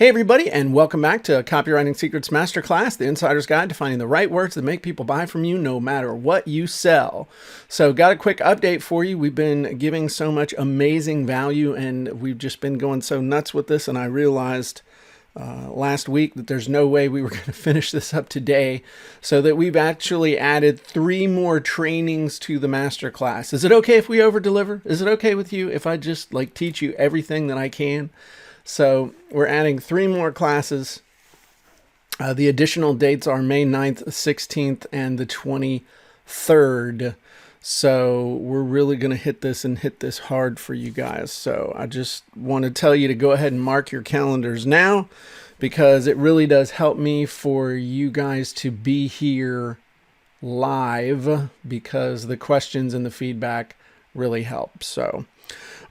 Hey everybody, and welcome back to Copywriting Secrets Masterclass, the insider's guide to finding the right words that make people buy from you no matter what you sell. So got a quick update for you. We've been giving so much amazing value and we've just been going so nuts with this, and I realized last week that there's no way we were going to finish this up today, so that we've actually added 3 more trainings to the masterclass. Is it okay if we over deliver? Is it okay with you if I just teach you everything that I can? So we're adding 3 more classes. The additional dates are May 9th, 16th, and the 23rd. So we're really going to hit this hard for you guys. So I just want to tell you to go ahead and mark your calendars now, because it really does help me for you guys to be here live, because the questions and the feedback really help. So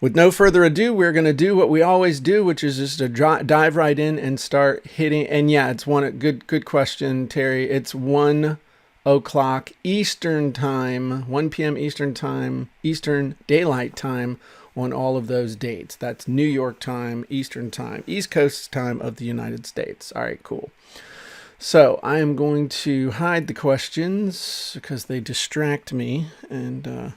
with no further ado, we're going to do what we always do, which is just to dive right in and start hitting. And yeah, it's good question, Terry. It's 1 o'clock Eastern time, 1 p.m. Eastern time, Eastern Daylight Time on all of those dates. That's New York time, Eastern time, East Coast time of the United States. All right, cool. So I am going to hide the questions because they distract me, and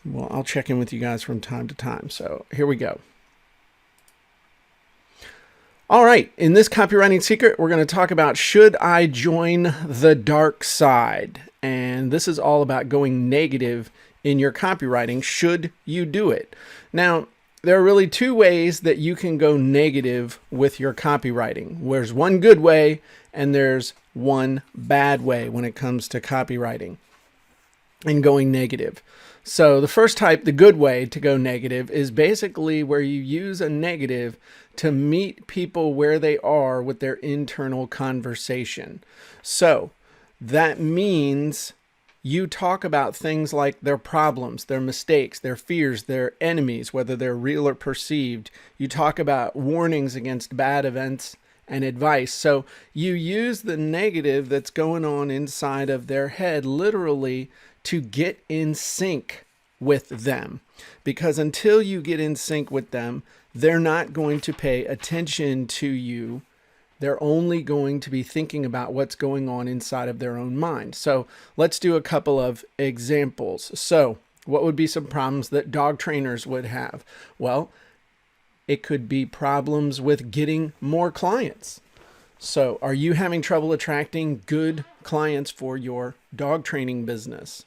well, I'll check in with you guys from time to time. So here we go. All right. In this copywriting secret, we're going to talk about, should I join the dark side? And this is all about going negative in your copywriting. Should you do it? Now, there are really 2 ways that you can go negative with your copywriting. There's one good way and there's one bad way when it comes to copywriting and going negative. So the first type, the good way to go negative, is basically where you use a negative to meet people where they are with their internal conversation. So that means you talk about things like their problems, their mistakes, their fears, their enemies, whether they're real or perceived. You talk about warnings against bad events and advice. So you use the negative that's going on inside of their head literally to get in sync with them, because until you get in sync with them, they're not going to pay attention to you. They're only going to be thinking about what's going on inside of their own mind. So let's do a couple of examples. So what would be some problems that dog trainers would have? Well, it could be problems with getting more clients. So are you having trouble attracting good clients for your dog training business?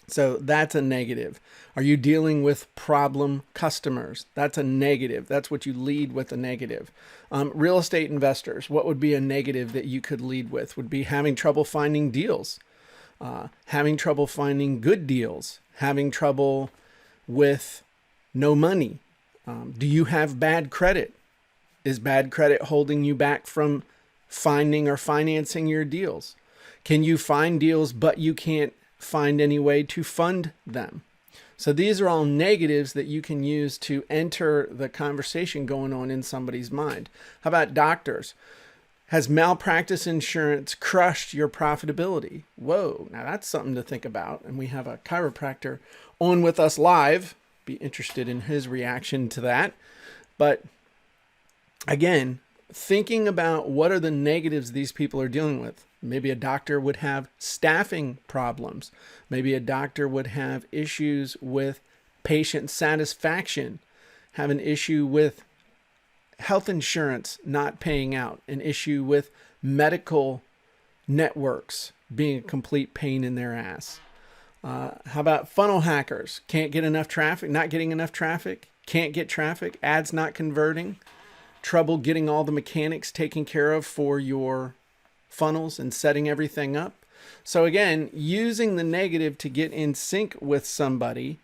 So that's a negative. Are you dealing with problem customers? That's a negative. That's what you lead with, a negative. Real estate investors, what would be a negative that you could lead with? Would be having trouble finding deals, having trouble finding good deals, having trouble with no money. Do you have bad credit? Is bad credit holding you back from finding or financing your deals? Can you find deals, but you can't find any way to fund them? So these are all negatives that you can use to enter the conversation going on in somebody's mind. How about doctors? Has malpractice insurance crushed your profitability? Whoa, now that's something to think about. And we have a chiropractor on with us live. Be interested in his reaction to that. But again, thinking about what are the negatives these people are dealing with. Maybe a doctor would have staffing problems. Maybe a doctor would have issues with patient satisfaction, have an issue with health insurance not paying out, an issue with medical networks being a complete pain in their ass. How about funnel hackers? Can't get enough traffic, not getting enough traffic, can't get traffic, ads not converting, trouble getting all the mechanics taken care of for your funnels and setting everything up. So again, using the negative to get in sync with somebody.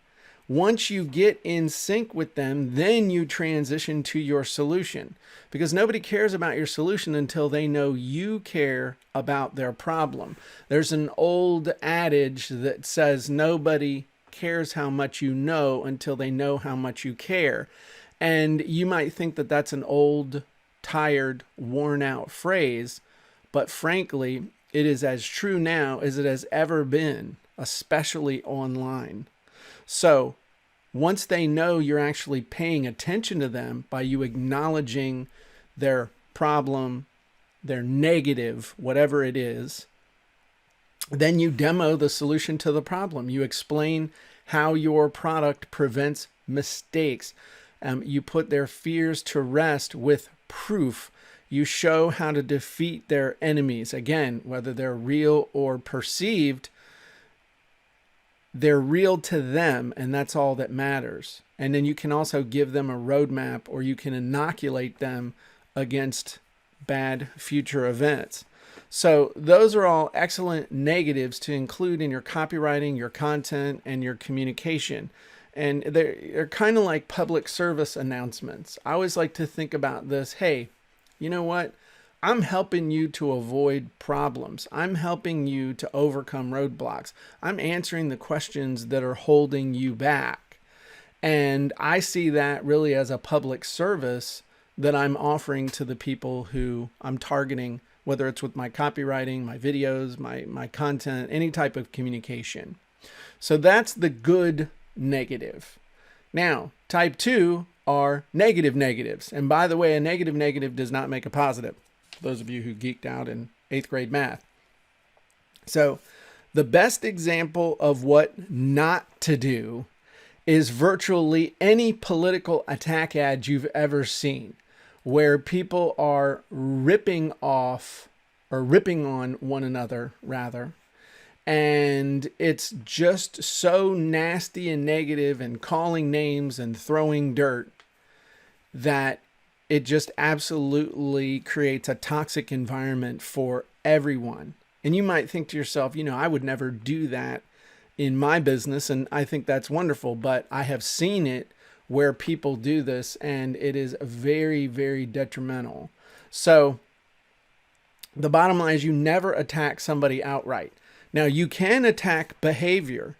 Once you get in sync with them, then you transition to your solution, because nobody cares about your solution until they know you care about their problem. There's an old adage that says nobody cares how much you know until they know how much you care. And you might think that that's an old, tired, worn out phrase, but frankly, it is as true now as it has ever been, especially online. So once they know you're actually paying attention to them by you acknowledging their problem, their negative, whatever it is. Then you demo the solution to the problem. You explain how your product prevents mistakes. You put their fears to rest with proof. You show how to defeat their enemies. Again, whether they're real or perceived, they're real to them, and that's all that matters. And then you can also give them a roadmap, or you can inoculate them against bad future events. So those are all excellent negatives to include in your copywriting, your content, and your communication. And they're kind of like public service announcements. I always like to think about this. Hey, you know what? I'm helping you to avoid problems. I'm helping you to overcome roadblocks. I'm answering the questions that are holding you back. And I see that really as a public service that I'm offering to the people who I'm targeting, whether it's with my copywriting, my videos, my content, any type of communication. So that's the good negative. Now, type 2 are negative negatives. And by the way, a negative negative does not make a positive. Those of you who geeked out in 8th grade math. So the best example of what not to do is virtually any political attack ad you've ever seen, where people are ripping off or ripping on one another, rather. And it's just so nasty and negative and calling names and throwing dirt that it just absolutely creates a toxic environment for everyone. And you might think to yourself, I would never do that in my business. And I think that's wonderful. But I have seen it where people do this, and it is very, very detrimental. So the bottom line is you never attack somebody outright. Now, you can attack behavior.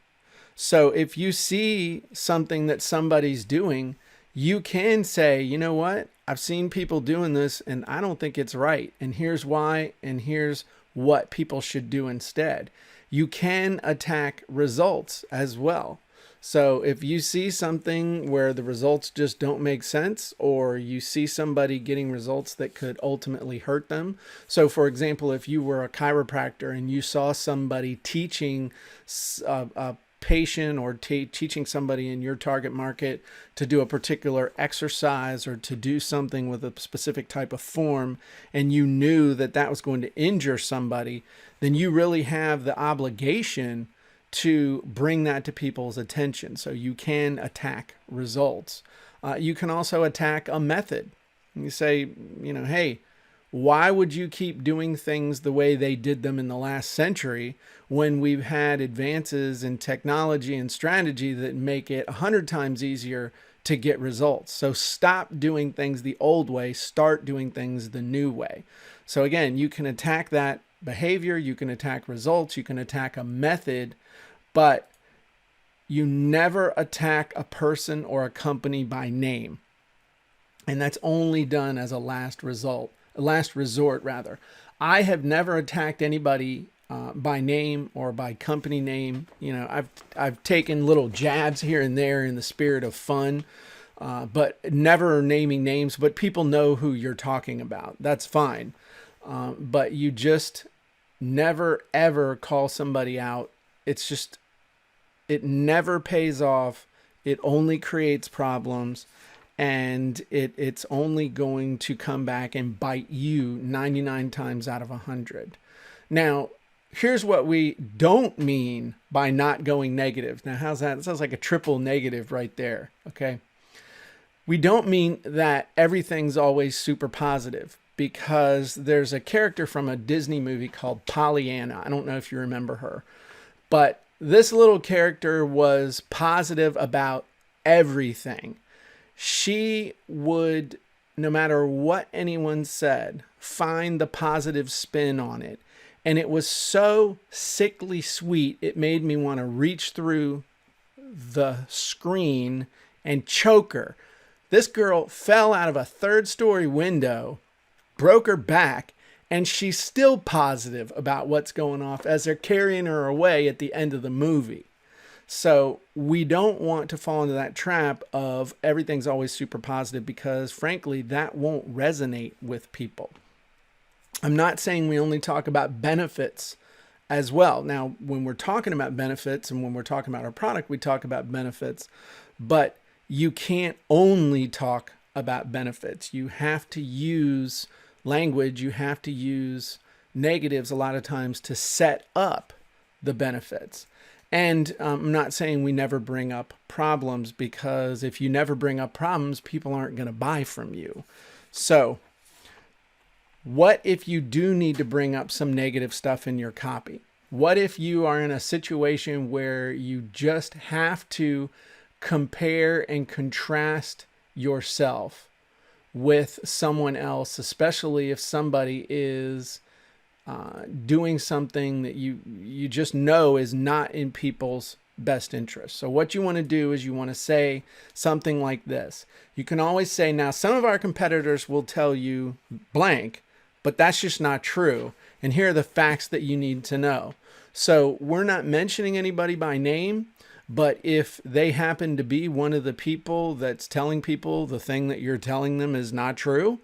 So if you see something that somebody's doing, you can say, you know what? I've seen people doing this and I don't think it's right. And here's why, and here's what people should do instead. You can attack results as well. So if you see something where the results just don't make sense, or you see somebody getting results that could ultimately hurt them. So for example, if you were a chiropractor and you saw somebody teaching a patient or teaching somebody in your target market to do a particular exercise or to do something with a specific type of form, and you knew that that was going to injure somebody, then you really have the obligation to bring that to people's attention. So you can attack results. You can also attack a method. You say, hey, why would you keep doing things the way they did them in the last century when we've had advances in technology and strategy that make it 100 times easier to get results? So stop doing things the old way, start doing things the new way. So again, you can attack that behavior, you can attack results, you can attack a method, but you never attack a person or a company by name. And that's only done as a last resort. I have never attacked anybody by name or by company name. I've taken little jabs here and there in the spirit of fun, but never naming names. But people know who you're talking about. That's fine. But you just never ever call somebody out. It never pays off. It only creates problems. And it's only going to come back and bite you 99 times out of 100. Now, here's what we don't mean by not going negative. Now, how's that? It sounds like a triple negative right there, okay? We don't mean that everything's always super positive, because there's a character from a Disney movie called Pollyanna. I don't know if you remember her. But this little character was positive about everything. She would, no matter what anyone said, find the positive spin on it. And it was so sickly sweet, it made me want to reach through the screen and choke her. This girl fell out of a 3rd-story window, broke her back, and she's still positive about what's going on as they're carrying her away at the end of the movie. So we don't want to fall into that trap of everything's always super positive, because frankly, that won't resonate with people. I'm not saying we only talk about benefits as well. Now, when we're talking about benefits and when we're talking about our product, we talk about benefits, but you can't only talk about benefits. You have to use language, you have to use negatives a lot of times to set up the benefits. And I'm not saying we never bring up problems, because if you never bring up problems, people aren't going to buy from you. So what if you do need to bring up some negative stuff in your copy? What if you are in a situation where you just have to compare and contrast yourself with someone else, especially if somebody is doing something that you just know is not in people's best interest? So what you want to do is you want to say something like this. You can always say, now some of our competitors will tell you blank, but that's just not true. And here are the facts that you need to know. So we're not mentioning anybody by name, but if they happen to be one of the people that's telling people the thing that you're telling them is not true,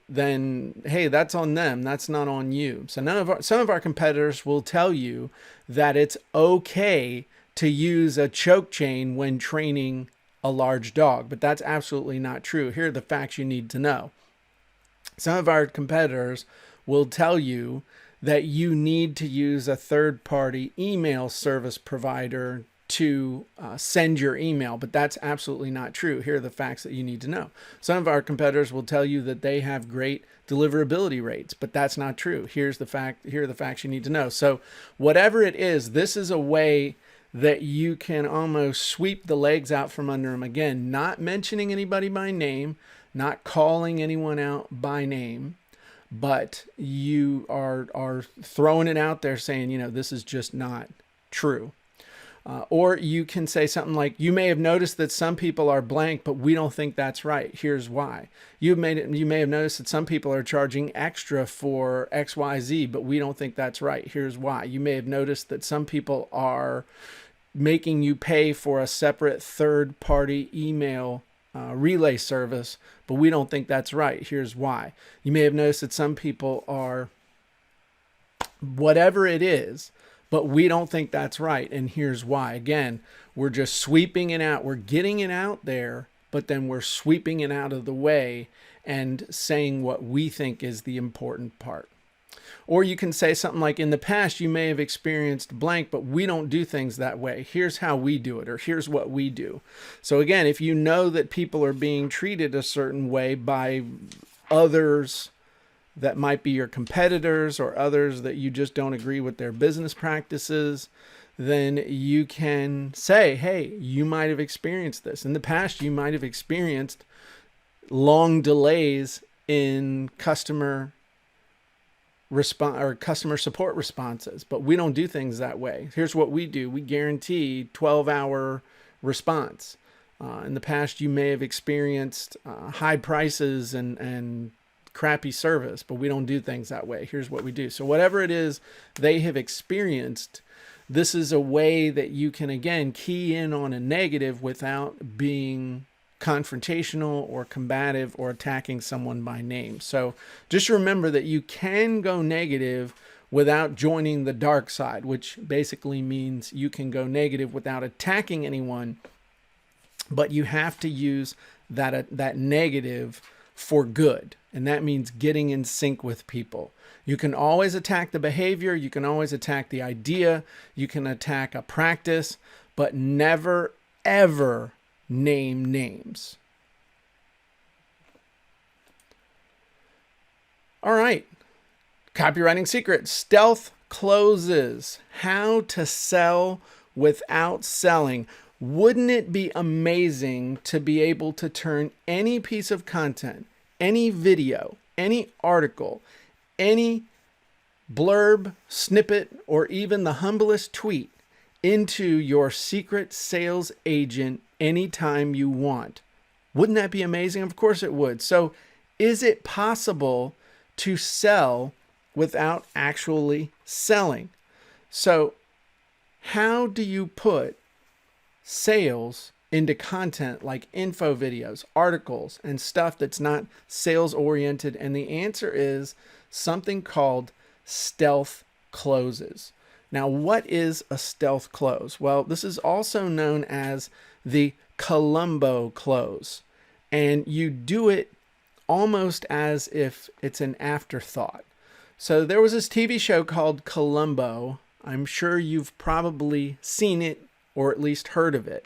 then hey, that's on them. That's not on you. So some of our competitors will tell you that it's okay to use a choke chain when training a large dog, but that's absolutely not true. Here are the facts you need to know. Some of our competitors will tell you that you need to use a third-party email service provider to send your email, but that's absolutely not true. Here are the facts that you need to know. Some of our competitors will tell you that they have great deliverability rates, but that's not true. Here are the facts you need to know. So whatever it is, this is a way that you can almost sweep the legs out from under them. Again, not mentioning anybody by name, not calling anyone out by name, but you are throwing it out there saying, this is just not true. Or you can say something like, you may have noticed that some people are blank, but we don't think that's right. Here's why. You may have noticed that some people are charging extra for XYZ, but we don't think that's right. Here's why. You may have noticed that some people are making you pay for a separate third-party email relay service, but we don't think that's right. Here's why. You may have noticed that some people are whatever it is, but we don't think that's right, and here's why. Again, we're just sweeping it out. We're getting it out there, but then we're sweeping it out of the way and saying what we think is the important part. Or you can say something like, in the past, you may have experienced blank, but we don't do things that way. Here's how we do it, or here's what we do. So again, if you know that people are being treated a certain way by others that might be your competitors or others that you just don't agree with their business practices, then you can say, hey, you might have experienced this. In the past, you might have experienced long delays in customer support responses, but we don't do things that way. Here's what we do. We guarantee 12-hour response. In the past, you may have experienced high prices and crappy service, but we don't do things that way. Here's what we do. So whatever it is they have experienced, this is a way that you can, again, key in on a negative without being confrontational or combative or attacking someone by name. So just remember that you can go negative without joining the dark side, which basically means you can go negative without attacking anyone, but you have to use that negative for good. And that means getting in sync with people. You can always attack the behavior. You can always attack the idea. You can attack a practice, but never, ever name names. All right. Copywriting secret, stealth closes. How to sell without selling. Wouldn't it be amazing to be able to turn any piece of content, any video, any article, any blurb, snippet, or even the humblest tweet into your secret sales agent anytime you want? Wouldn't that be amazing? Of course it would. So is it possible to sell without actually selling? So how do you put sales into content like info videos, articles, and stuff that's not sales oriented? And the answer is something called stealth closes. Now, what is a stealth close? Well, this is also known as the Columbo close. And you do it almost as if it's an afterthought. So there was this TV show called Columbo. I'm sure you've probably seen it or at least heard of it.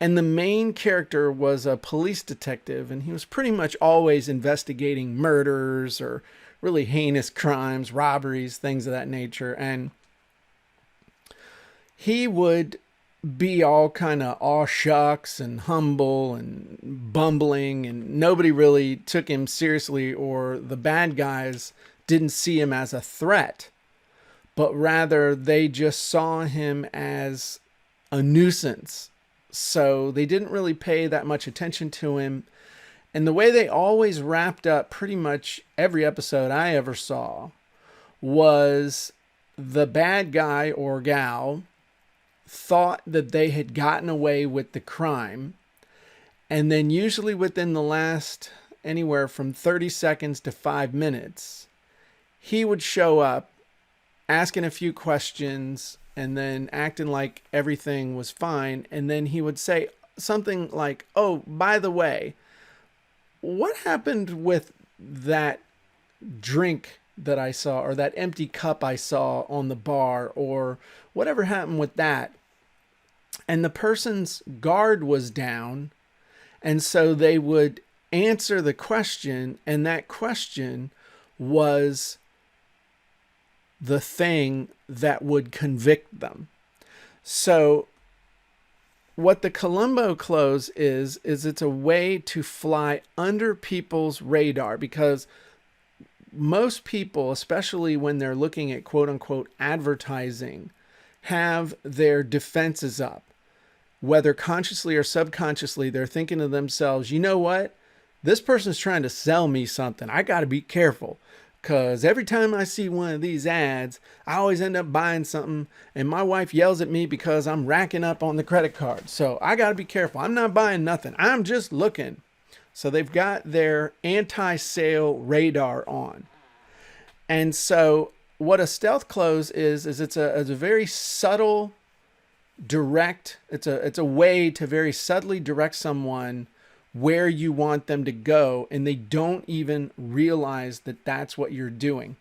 And the main character was a police detective, and he was pretty much always investigating murders or really heinous crimes, robberies, things of that nature. And he would be all kind of aw shucks and humble and bumbling, and nobody really took him seriously, or the bad guys didn't see him as a threat, but rather they just saw him as a nuisance. So they didn't really pay that much attention to him. And the way they always wrapped up pretty much every episode I ever saw was the bad guy or gal thought that they had gotten away with the crime. And then usually within the last anywhere from 30 seconds to 5 minutes, he would show up asking a few questions and then acting like everything was fine. And then he would say something like, "Oh, by the way, what happened with that drink that I saw, or that empty cup I saw on the bar, or whatever happened with that?" And the person's guard was down. And so they would answer the question, and that question was the thing that would convict them. So what the Columbo close is it's a way to fly under people's radar, because most people, especially when they're looking at quote unquote advertising, have their defenses up. Whether consciously or subconsciously, they're thinking to themselves, you know what? This person's trying to sell me something. I got to be careful, because every time I see one of these ads, I always end up buying something, and my wife yells at me because I'm racking up on the credit card. So I got to be careful. I'm not buying nothing. I'm just looking. So they've got their anti-sale radar on. And so what a stealth close is it's a very subtle, direct, it's a way to very subtly direct someone where you want them to go, and they don't even realize that that's what you're doing.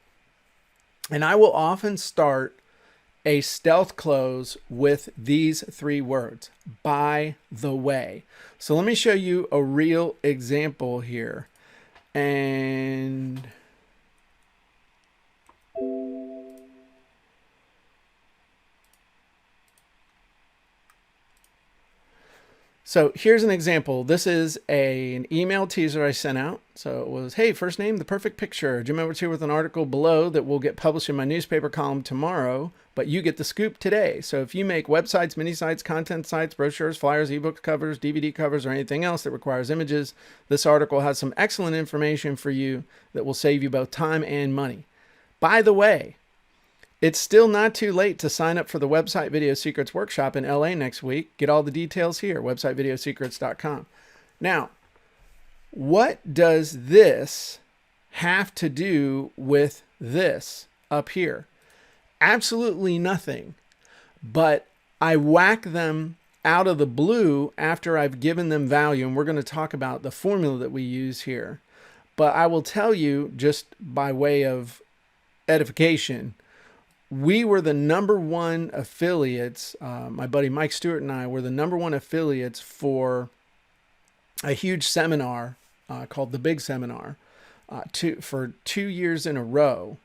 And I will often start a stealth close with these 3 words: by the way. So let me show you a real example here. And so here's an example. This is an email teaser I sent out. So it was, hey, first name, the perfect picture. Jim Edwards here with an article below that will get published in my newspaper column tomorrow, but you get the scoop today. So if you make websites, mini sites, content sites, brochures, flyers, ebook covers, DVD covers, or anything else that requires images, this article has some excellent information for you that will save you both time and money. By the way, it's still not too late to sign up for the Website Video Secrets Workshop in LA next week. Get all the details here, websitevideosecrets.com. Now, what does this have to do with this up here? Absolutely nothing. But I whack them out of the blue after I've given them value, and we're going to talk about the formula that we use here. But I will tell you, just by way of edification, we were the #1 affiliates. My buddy Mike Stewart and I were the #1 affiliates for a huge seminar called the Big Seminar for 2 years in a row,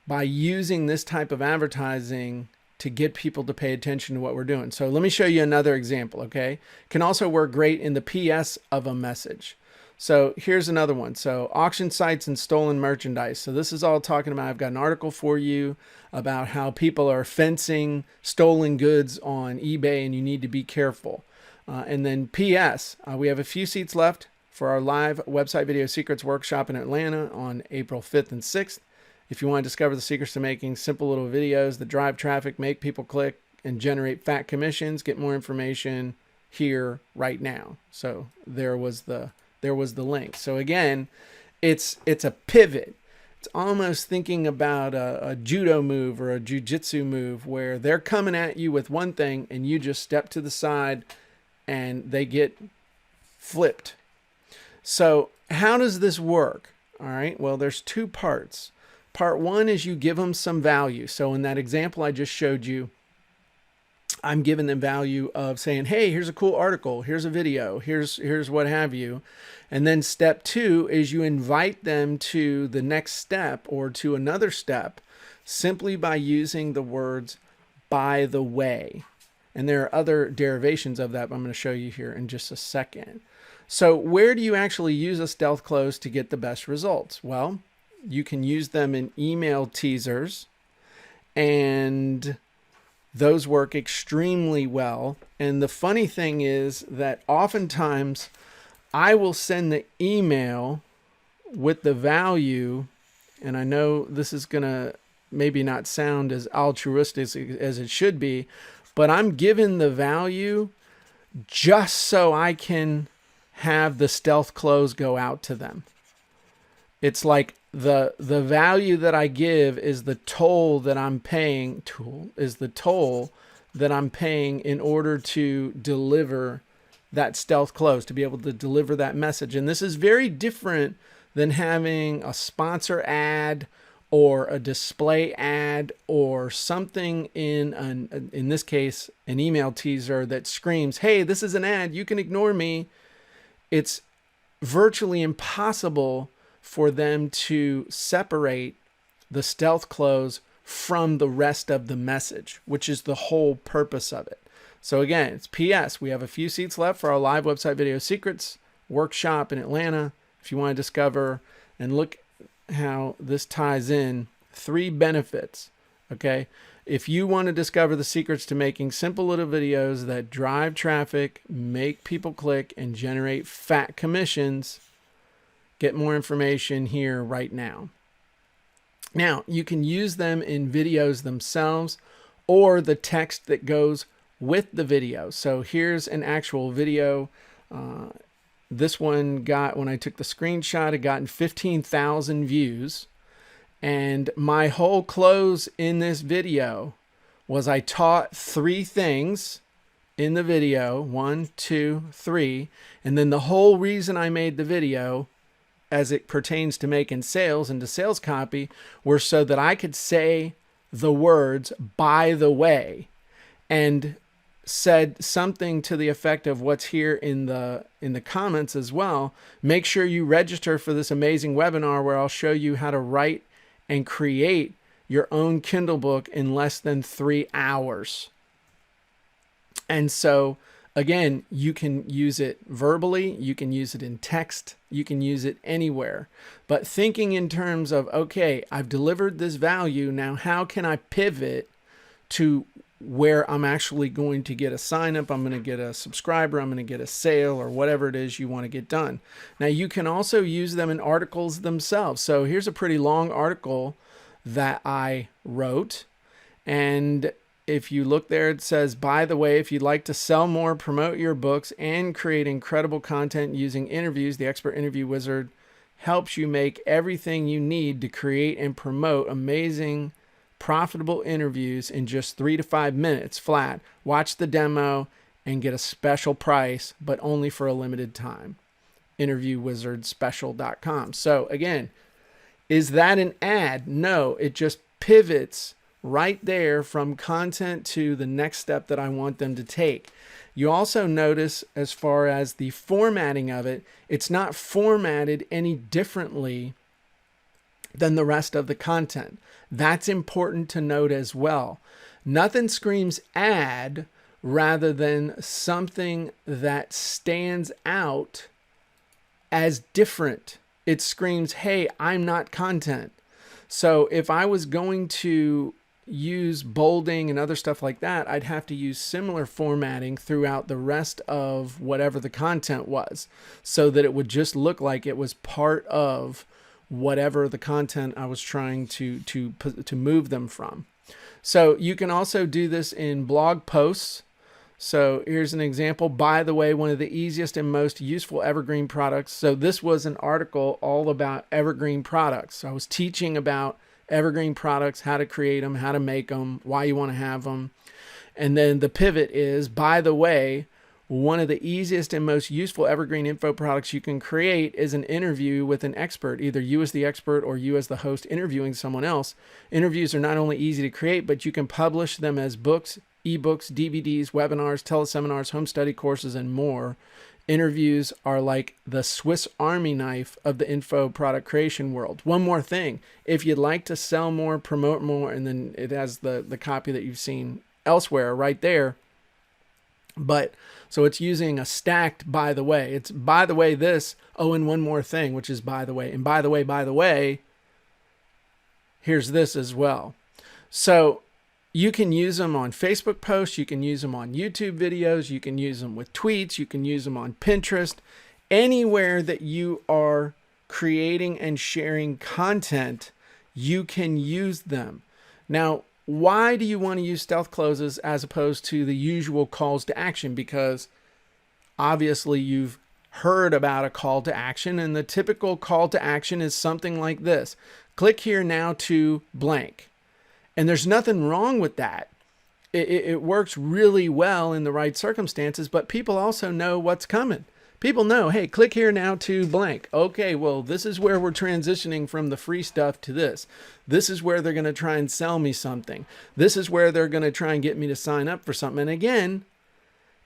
by using this type of advertising to get people to pay attention to what we're doing. So let me show you another example, okay? Can also work great in the PS of a message. So here's another one. So auction sites and stolen merchandise. So this is all talking about, I've got an article for you about how people are fencing stolen goods on eBay, and you need to be careful. And then PS, we have a few seats left for our live Website Video Secrets Workshop in Atlanta on April 5th and 6th. If you want to discover the secrets to making simple little videos that drive traffic, make people click, and generate fat commissions. Get more information here right now. So there was the link. So again, it's a pivot. It's almost thinking about a judo move or a jujitsu move where they're coming at you with one thing and you just step to the side and they get flipped. So how does this work? All right, well, there's two parts. Part one is you give them some value. So in that example I just showed you, I'm giving them value of saying, hey, here's a cool article, here's a video, here's what have you. And then step two is you invite them to the next step or to another step simply by using the words, by the way. And there are other derivations of that, but I'm going to show you here in just a second. So where do you actually use a stealth close to get the best results? Well, you can use them in email teasers, and those work extremely well. And the funny thing is that oftentimes I will send the email with the value, and I know this is going to maybe not sound as altruistic as it should be, but I'm giving the value just so I can have the stealth close go out to them. It's like the value that I give is the toll that I'm paying. The toll that I'm paying in order to deliver that stealth close, to be able to deliver that message. And this is very different than having a sponsor ad or a display ad or something in this case, an email teaser that screams, hey, this is an ad, you can ignore me. It's virtually impossible for them to separate the stealth close from the rest of the message, which is the whole purpose of it. So again, it's PS. We have a few seats left for our live website video secrets workshop in Atlanta. If you want to discover and look how this ties in, 3 benefits. Okay. If you want to discover the secrets to making simple little videos that drive traffic, make people click, and generate fat commissions, get more information here right now. Now, you can use them in videos themselves or the text that goes with the video. So here's an actual video. This one got, when I took the screenshot, it gotten 15,000 views. And my whole close in this video was I taught 3 things in the video, 1, 2, 3. And then the whole reason I made the video as it pertains to making sales and to sales copy were so that I could say the words, by the way, and said something to the effect of what's here in the comments as well. Make sure you register for this amazing webinar where I'll show you how to write and create your own Kindle book in less than 3 hours. And so again, you can use it verbally, you can use it in text, you can use it anywhere. But thinking in terms of, okay, I've delivered this value, now how can I pivot to where I'm actually going to get a sign up, I'm going to get a subscriber, I'm going to get a sale, or whatever it is you want to get done. Now you can also use them in articles themselves. So here's a pretty long article that I wrote. And if you look there, it says, by the way, if you'd like to sell more, promote your books, and create incredible content using interviews, the Expert Interview Wizard helps you make everything you need to create and promote amazing profitable interviews in just 3 to 5 minutes flat. Watch the demo and get a special price, but only for a limited time. InterviewWizardSpecial.com. So again, is that an ad? No, it just pivots right there from content to the next step that I want them to take. You also notice as far as the formatting of it, it's not formatted any differently than the rest of the content. That's important to note as well. Nothing screams ad rather than something that stands out as different. It screams, hey, I'm not content. So if I was going to use bolding and other stuff like that, I'd have to use similar formatting throughout the rest of whatever the content was, so that it would just look like it was part of whatever the content I was trying to move them from. So you can also do this in blog posts. So here's an example. By the way, one of the easiest and most useful evergreen products. So this was an article all about evergreen products. So I was teaching about evergreen products, how to create them, how to make them, why you want to have them. And then the pivot is, by the way, one of the easiest and most useful evergreen info products you can create is an interview with an expert, either you as the expert or you as the host interviewing someone else. Interviews are not only easy to create, but you can publish them as books, ebooks, DVDs, webinars, teleseminars, home study courses, and more. Interviews are like the Swiss Army knife of the info product creation world. One more thing, if you'd like to sell more, promote more, and then it has the copy that you've seen elsewhere right there. But so it's using a stacked by the way. It's by the way this, oh, and one more thing, which is by the way. And by the way, here's this as well. So you can use them on Facebook posts. You can use them on YouTube videos. You can use them with tweets. You can use them on Pinterest. Anywhere that you are creating and sharing content, you can use them. Now, why do you want to use stealth closes as opposed to the usual calls to action? Because obviously you've heard about a call to action, and the typical call to action is something like this. Click here now to blank. And there's nothing wrong with that. It works really well in the right circumstances, but people also know what's coming. People know, hey, click here now to blank. Okay, well, this is where we're transitioning from the free stuff to this. This is where they're going to try and sell me something. This is where they're going to try and get me to sign up for something. And again,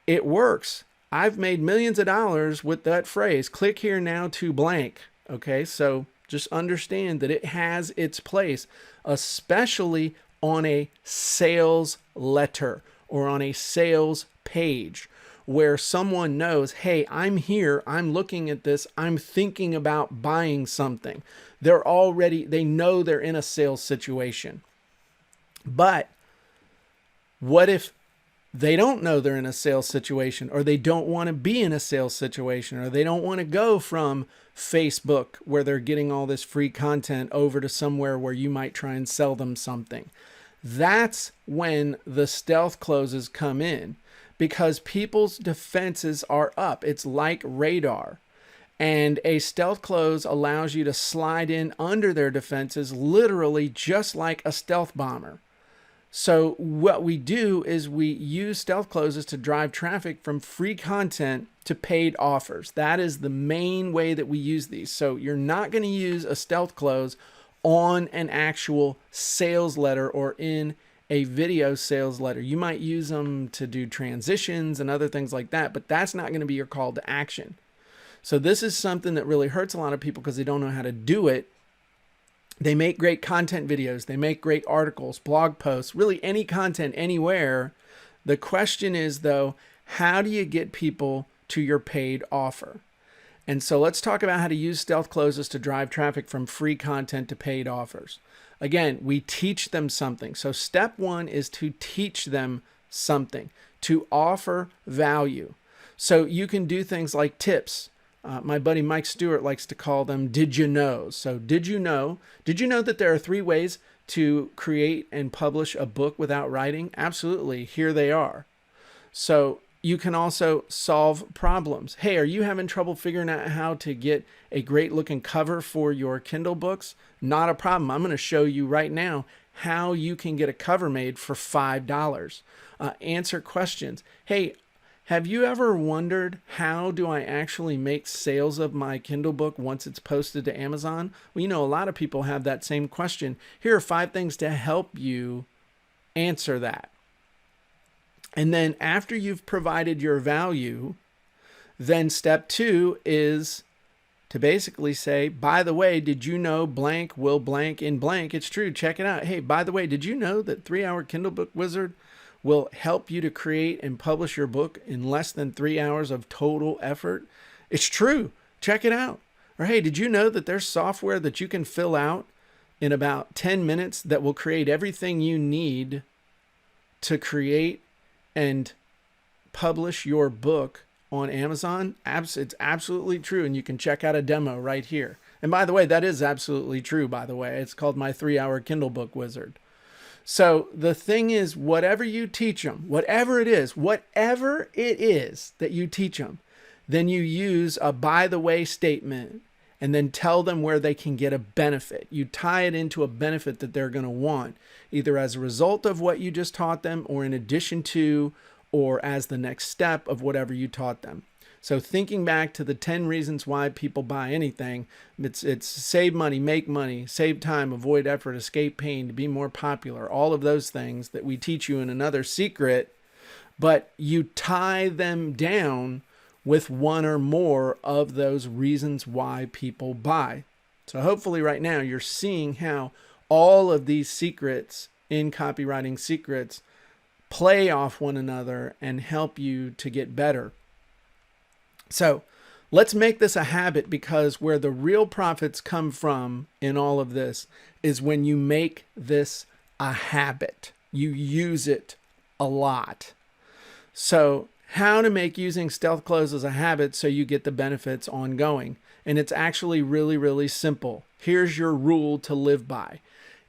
it works. I've made millions of dollars with that phrase, click here now to blank. Okay, so just understand that it has its place, especially on a sales letter or on a sales page, where someone knows, hey, I'm here, I'm looking at this, I'm thinking about buying something. They know they're in a sales situation. But what if they don't know they're in a sales situation, or they don't want to be in a sales situation, or they don't want to go from Facebook where they're getting all this free content over to somewhere where you might try and sell them something? That's when the stealth closes come in, because people's defenses are up. It's like radar. And a stealth close allows you to slide in under their defenses, literally just like a stealth bomber. So what we do is we use stealth closes to drive traffic from free content to paid offers. That is the main way that we use these. So you're not going to use a stealth close on an actual sales letter or in a video sales letter. You might use them to do transitions and other things like that, but that's not going to be your call to action. So this is something that really hurts a lot of people because they don't know how to do it. They make great content videos. They make great articles, blog posts, really any content anywhere. The question is, though, how do you get people to your paid offer? And so let's talk about how to use stealth closes to drive traffic from free content to paid offers. Again, we teach them something. So step one is to teach them something, to offer value. So you can do things like tips. My buddy Mike Stewart likes to call them did you know. So did you know that there are 3 ways to create and publish a book without writing? Absolutely. Here they are. So you can also solve problems. Hey, are you having trouble figuring out how to get a great looking cover for your Kindle books? Not a problem. I'm going to show you right now how you can get a cover made for $5. Answer questions. Hey, have you ever wondered, how do I actually make sales of my Kindle book once it's posted to Amazon? Well, a lot of people have that same question. Here are 5 things to help you answer that. And then after you've provided your value, then step 2 is to basically say, by the way, did you know blank will blank in blank? It's true. Check it out. Hey, by the way, did you know that 3-Hour Kindle Book Wizard will help you to create and publish your book in less than 3 hours of total effort? It's true. Check it out. Or hey, did you know that there's software that you can fill out in about 10 minutes that will create everything you need to create and publish your book on Amazon? It's absolutely true. And you can check out a demo right here. And by the way, that is absolutely true, by the way. It's called my 3-Hour Kindle Book Wizard. So the thing is, whatever you teach them, whatever it is that you teach them, then you use a by the way statement and then tell them where they can get a benefit. You tie it into a benefit that they're going to want, either as a result of what you just taught them or in addition to, or as the next step of whatever you taught them. So thinking back to the 10 reasons why people buy anything, it's save money, make money, save time, avoid effort, escape pain, to be more popular, all of those things that we teach you in Another Secret, but you tie them down with one or more of those reasons why people buy. So hopefully right now you're seeing how all of these secrets in Copywriting Secrets play off one another and help you to get better. So let's make this a habit, because where the real profits come from in all of this is when you make this a habit. You use it a lot. So how to make using stealth closes a habit so you get the benefits ongoing. And it's actually really, really simple. Here's your rule to live by.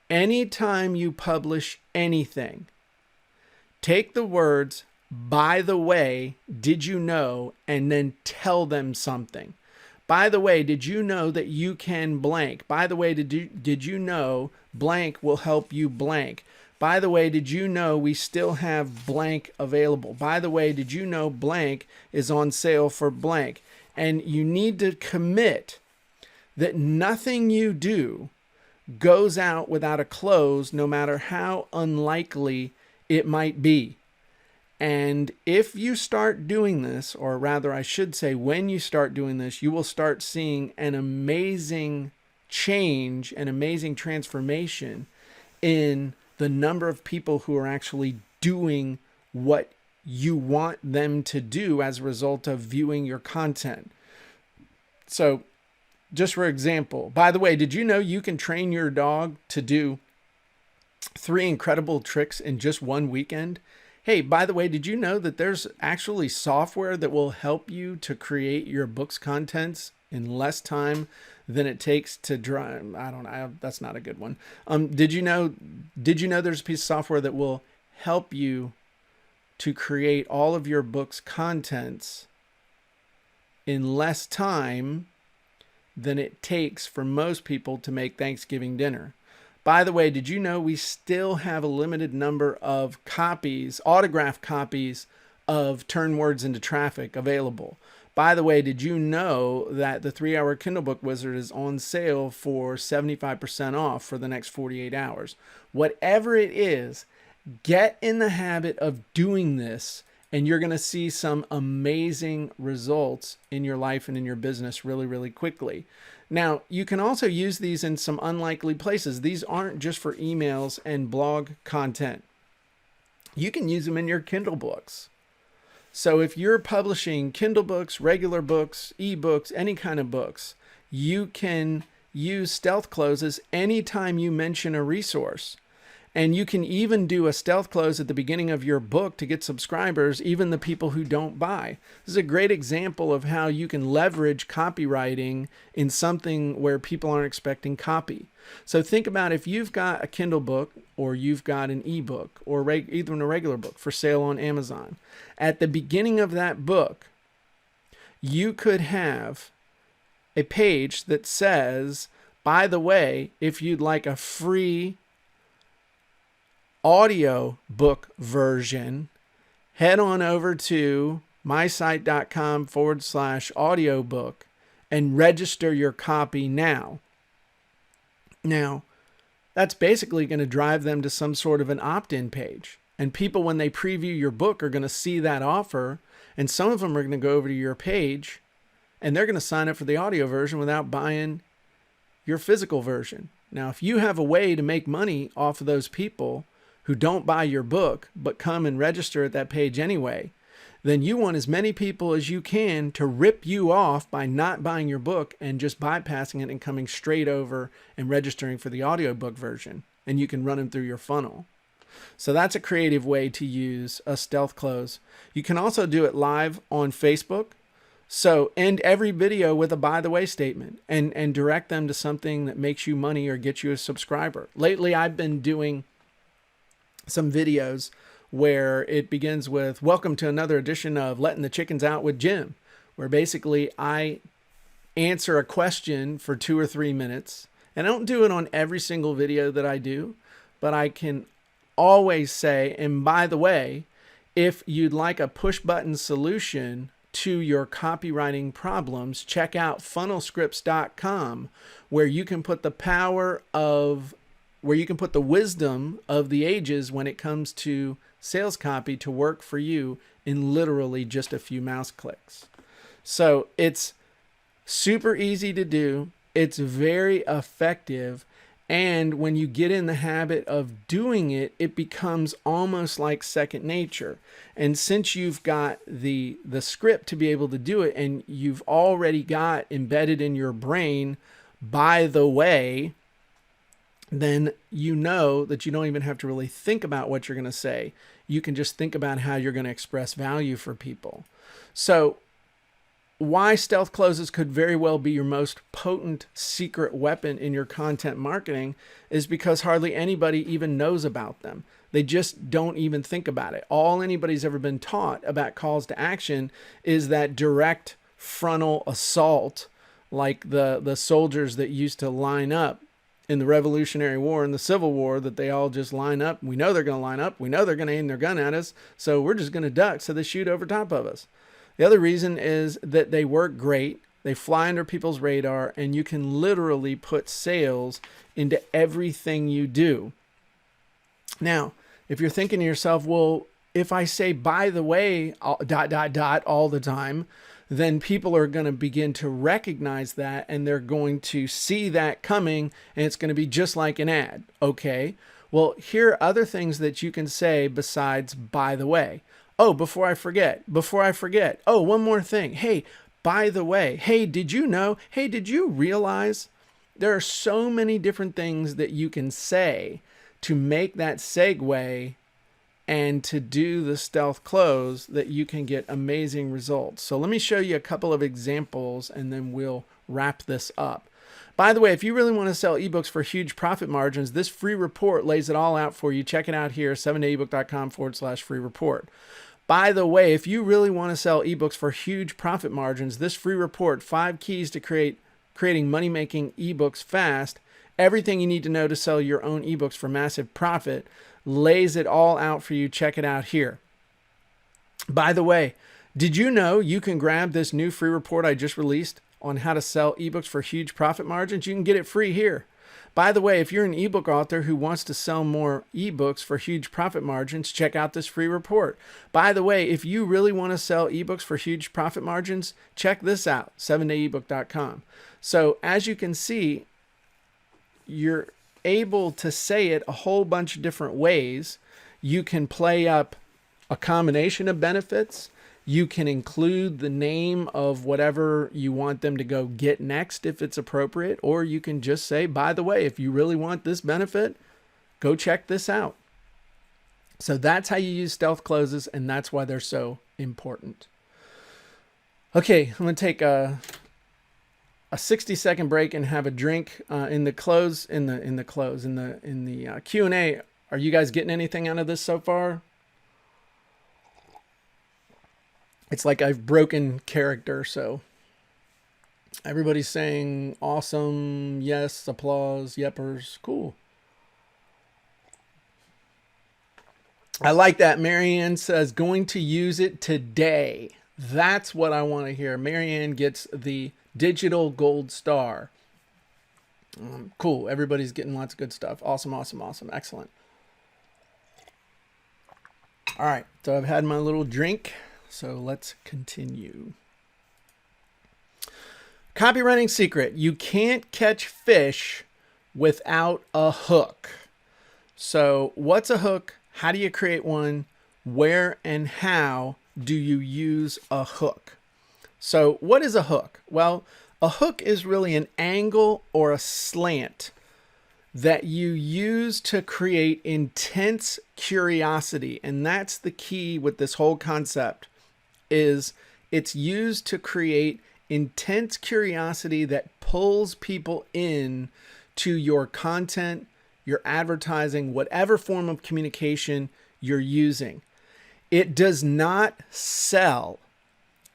Anytime you publish anything, take the words, by the way, did you know, and then tell them something. By the way, did you know that you can blank? By the way, did you know blank will help you blank? By the way, did you know we still have blank available? By the way, did you know blank is on sale for blank? And you need to commit that nothing you do goes out without a close, no matter how unlikely it might be. And if you start doing this, or rather I should say when you start doing this, you will start seeing an amazing change, an amazing transformation in the number of people who are actually doing what you want them to do as a result of viewing your content. So just for example, by the way, did you know you can train your dog to do 3 incredible tricks in just one weekend? Hey, by the way, did you know that there's actually software that will help you to create your book's contents in less time than it takes to drive? I don't know. That's not a good one. Did you know there's a piece of software that will help you to create all of your book's contents in less time than it takes for most people to make Thanksgiving dinner? By the way, did you know we still have a limited number of copies, autographed copies of Turn Words into Traffic available? By the way, did you know that the 3-hour Kindle Book Wizard is on sale for 75% off for the next 48 hours? Whatever it is, get in the habit of doing this, and you're going to see some amazing results in your life and in your business really, really quickly. Now, you can also use these in some unlikely places. These aren't just for emails and blog content. You can use them in your Kindle books. So if you're publishing Kindle books, regular books, ebooks, any kind of books, you can use stealth closes anytime you mention a resource. And you can even do a stealth close at the beginning of your book to get subscribers, even the people who don't buy. This is a great example of how you can leverage copywriting in something where people aren't expecting copy. So think about if you've got a Kindle book or you've got an ebook or even a regular book for sale on Amazon. At the beginning of that book, you could have a page that says, by the way, if you'd like a free audio book version, head on over to mysite.com/audiobook and register your copy now. Now, that's basically going to drive them to some sort of an opt-in page. And people, when they preview your book, are going to see that offer. And some of them are going to go over to your page and they're going to sign up for the audio version without buying your physical version. Now, if you have a way to make money off of those people who don't buy your book but come and register at that page anyway, then you want as many people as you can to rip you off by not buying your book and just bypassing it and coming straight over and registering for the audiobook version. And you can run them through your funnel. So that's a creative way to use a stealth close. You can also do it live on Facebook. So end every video with a by the way statement and direct them to something that makes you money or gets you a subscriber. Lately, I've been doing some videos where it begins with, welcome to another edition of Letting the Chickens Out with Jim, where basically I answer a question for 2 or 3 minutes. And I don't do it on every single video that I do, but I can always say, and by the way, if you'd like a push button solution to your copywriting problems, check out funnelscripts.com, where you can put the wisdom of the ages when it comes to sales copy to work for you in literally just a few mouse clicks. So it's super easy to do. It's very effective. And when you get in the habit of doing it, it becomes almost like second nature. And since you've got the script to be able to do it, and you've already got embedded in your brain, by the way, then you know that you don't even have to really think about what you're going to say. You can just think about how you're going to express value for people. So why stealth closes could very well be your most potent secret weapon in your content marketing is because hardly anybody even knows about them. They just don't even think about it. All anybody's ever been taught about calls to action is that direct frontal assault, like the soldiers that used to line up in the Revolutionary War and the Civil War, that they all just line up. We know they're going to line up. We know they're going to aim their gun at us. So we're just going to duck so they shoot over top of us. The other reason is that they work great. They fly under people's radar, and you can literally put sales into everything you do. Now, if you're thinking to yourself, well, if I say, by the way, ... all the time, then people are going to begin to recognize that, and they're going to see that coming, and it's going to be just like an ad. Okay, well, here are other things that you can say besides, by the way. Oh, before I forget. Oh, one more thing. Hey, by the way. Hey, did you know? Hey, did you realize? There are so many different things that you can say to make that segue and to do the stealth close that you can get amazing results. So let me show you a couple of examples and then we'll wrap this up. By the way, if you really want to sell ebooks for huge profit margins, this free report lays it all out for you. Check it out here, 7dayebook.com/free report. By the way, if you really want to sell ebooks for huge profit margins, this free report, 5 keys to creating money-making ebooks fast, everything you need to know to sell your own ebooks for massive profit, lays it all out for you. Check it out here. By the way, did you know you can grab this new free report I just released on how to sell ebooks for huge profit margins? You can get it free here. By the way, if you're an ebook author who wants to sell more ebooks for huge profit margins, check out this free report. By the way, if you really want to sell ebooks for huge profit margins, check this out, 7dayebook.com. So as you can see, you're able to say it a whole bunch of different ways. You can play up a combination of benefits. You can include the name of whatever you want them to go get next if it's appropriate, or you can just say, by the way, if you really want this benefit, go check this out. So that's how you use stealth closes, and that's why they're so important. Okay, I'm going to take a 60-second break and have a drink in the Q&A. Are you guys getting anything out of this so far? It's like I've broken character, so everybody's saying awesome, yes, applause, yepers, cool. I like that. Marianne says going to use it today. That's what I want to hear. Marianne gets the digital gold star. Cool. Everybody's getting lots of good stuff. Awesome, awesome, awesome. Excellent. All right. So I've had my little drink. So let's continue. Copywriting secret. You can't catch fish without a hook. So what's a hook? How do you create one? Where and how do you use a hook? So what is a hook? Well, a hook is really an angle or a slant that you use to create intense curiosity. And that's the key with this whole concept, is it's used to create intense curiosity that pulls people in to your content, your advertising, whatever form of communication you're using. It does not sell.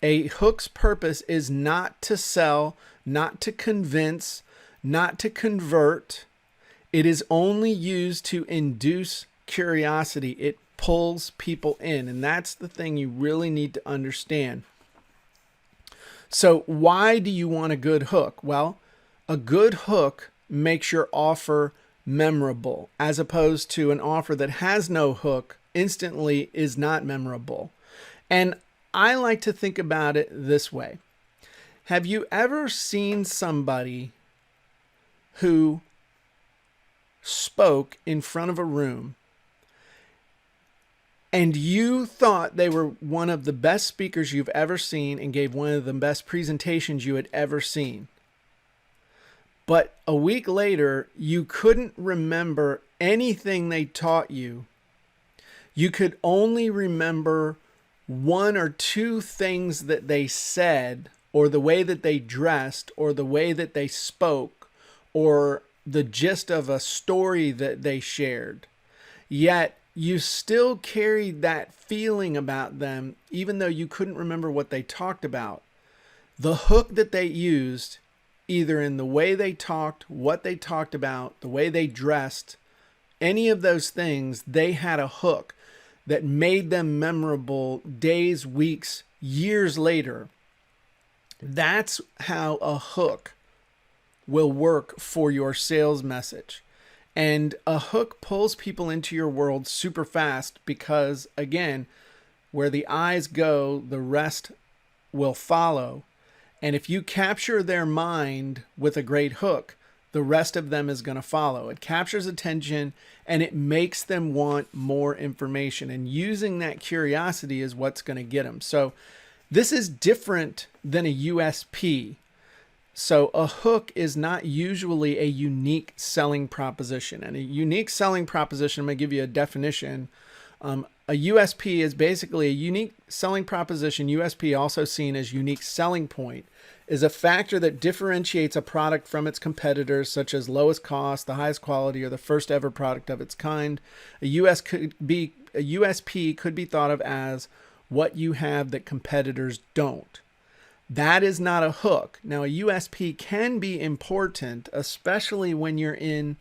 A hook's purpose is not to sell, not to convince, not to convert. It is only used to induce curiosity. It pulls people in, and that's the thing you really need to understand. So why do you want a good hook? Well, a good hook makes your offer memorable, as opposed to an offer that has no hook instantly is not memorable. And I like to think about it this way. Have you ever seen somebody who spoke in front of a room and you thought they were one of the best speakers you've ever seen and gave one of the best presentations you had ever seen? But a week later, you couldn't remember anything they taught you. You could only remember one or two things that they said, or the way that they dressed, or the way that they spoke, or the gist of a story that they shared. Yet you still carried that feeling about them, even though you couldn't remember what they talked about. The hook that they used, either in the way they talked, what they talked about, the way they dressed, any of those things, they had a hook that made them memorable days, weeks, years later. That's how a hook will work for your sales message. And a hook pulls people into your world super fast because, again, where the eyes go, the rest will follow. And if you capture their mind with a great hook, the rest of them is going to follow. It captures attention and it makes them want more information. And using that curiosity is what's going to get them. So this is different than a USP. So a hook is not usually a unique selling proposition. And a unique selling proposition, I'm going to give you a definition. A USP is basically a unique selling proposition, USP also seen as unique selling point, is a factor that differentiates a product from its competitors, such as lowest cost, the highest quality, or the first ever product of its kind. A USP could be thought of as what you have that competitors don't. That is not a hook. Now, a USP can be important, especially when you're in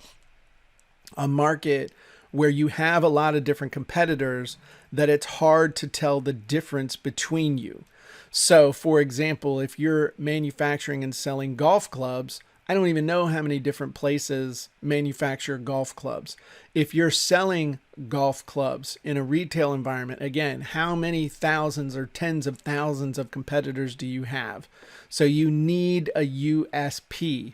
a market where you have a lot of different competitors, that it's hard to tell the difference between you. So, for example, if you're manufacturing and selling golf clubs, I don't even know how many different places manufacture golf clubs. If you're selling golf clubs in a retail environment, again, how many thousands or tens of thousands of competitors do you have? So you need a USP.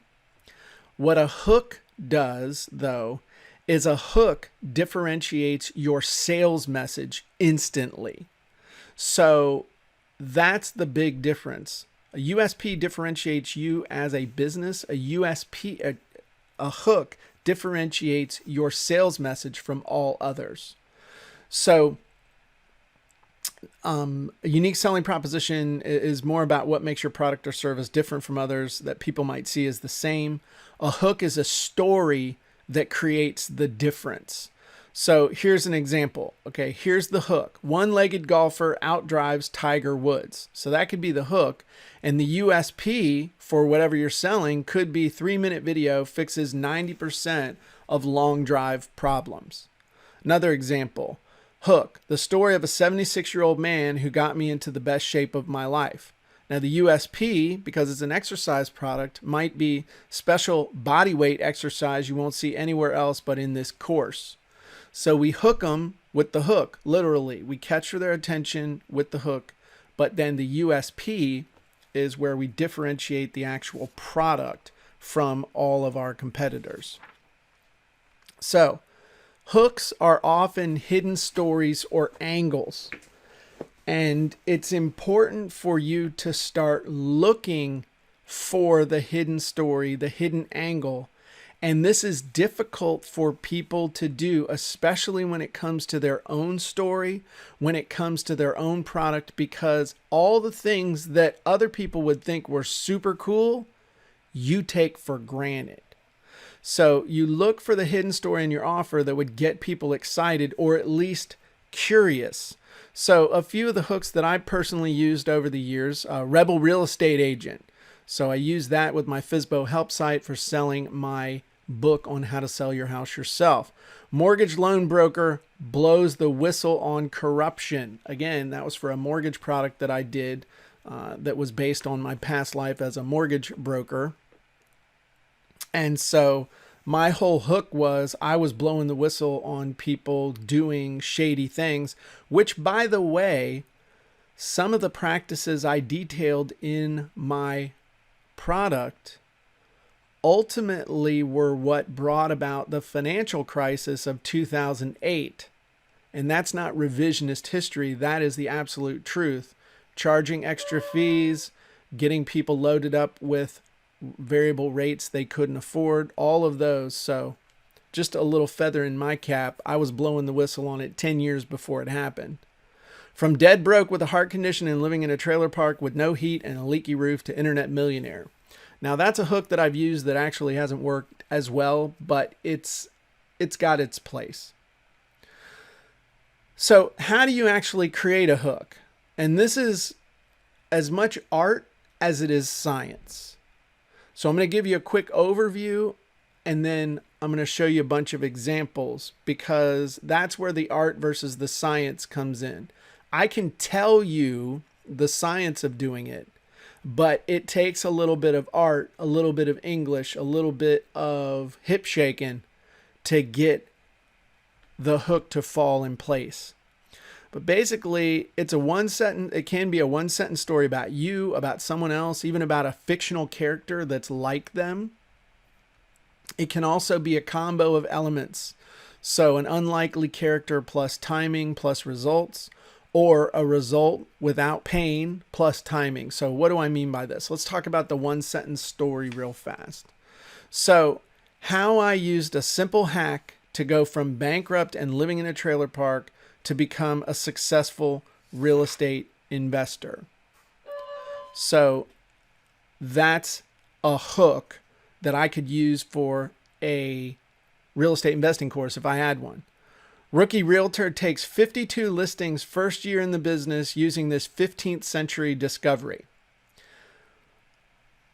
What a hook does, though, is a hook differentiates your sales message instantly. So that's the big difference. A USP differentiates you as a business. A hook differentiates your sales message from all others. So a unique selling proposition is more about what makes your product or service different from others that people might see as the same. A hook is a story that creates the difference. So here's an example. Okay, here's the hook. One-legged golfer outdrives Tiger Woods. So that could be the hook. And the USP for whatever you're selling could be 3-minute video fixes 90% of long drive problems. Another example, hook, the story of a 76-year-old man who got me into the best shape of my life. Now the USP, because it's an exercise product, might be special body weight exercise you won't see anywhere else but in this course. So we hook them with the hook, literally. We capture their attention with the hook, but then the USP is where we differentiate the actual product from all of our competitors. So hooks are often hidden stories or angles. And it's important for you to start looking for the hidden story, the hidden angle. And this is difficult for people to do, especially when it comes to their own story, when it comes to their own product, because all the things that other people would think were super cool, you take for granted. So you look for the hidden story in your offer that would get people excited or at least curious. So a few of the hooks that I personally used over the years, Rebel Real Estate Agent. So I use that with my FSBO help site for selling my book on how to sell your house yourself. Mortgage loan broker blows the whistle on corruption. Again, that was for a mortgage product that I did that was based on my past life as a mortgage broker. And so my whole hook was I was blowing the whistle on people doing shady things, which, by the way, some of the practices I detailed in my product ultimately were what brought about the financial crisis of 2008. And that's not revisionist history. That is the absolute truth. Charging extra fees, getting people loaded up with variable rates they couldn't afford, all of those. So just a little feather in my cap. I was blowing the whistle on it 10 years before it happened. From dead broke with a heart condition and living in a trailer park with no heat and a leaky roof to internet millionaire. Now that's a hook that I've used that actually hasn't worked as well, but it's got its place. So how do you actually create a hook? And this is as much art as it is science. So I'm going to give you a quick overview and then I'm going to show you a bunch of examples because that's where the art versus the science comes in. I can tell you the science of doing it, but it takes a little bit of art, a little bit of English, a little bit of hip shaking to get the hook to fall in place. But basically, it's a it can be a one sentence story about you, about someone else, even about a fictional character that's like them. It can also be a combo of elements. So an unlikely character plus timing plus results, or a result without pain plus timing. So what do I mean by this? Let's talk about the one sentence story real fast. So how I used a simple hack to go from bankrupt and living in a trailer park to become a successful real estate investor. So that's a hook that I could use for a real estate investing course if I had one. Rookie realtor takes 52 listings first year in the business using this 15th century discovery.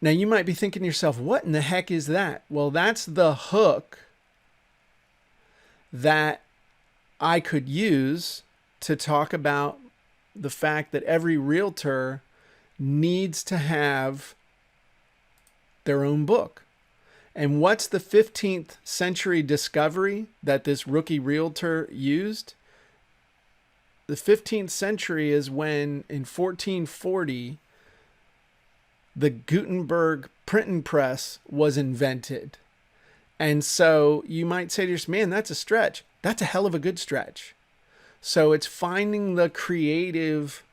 Now you might be thinking to yourself, what in the heck is that? Well, that's the hook that I could use to talk about the fact that every realtor needs to have their own book. And what's the 15th century discovery that this rookie realtor used? The 15th century is when in 1440, the Gutenberg printing press was invented. And so you might say to yourself, man, that's a stretch. That's a hell of a good stretch. So it's finding the creative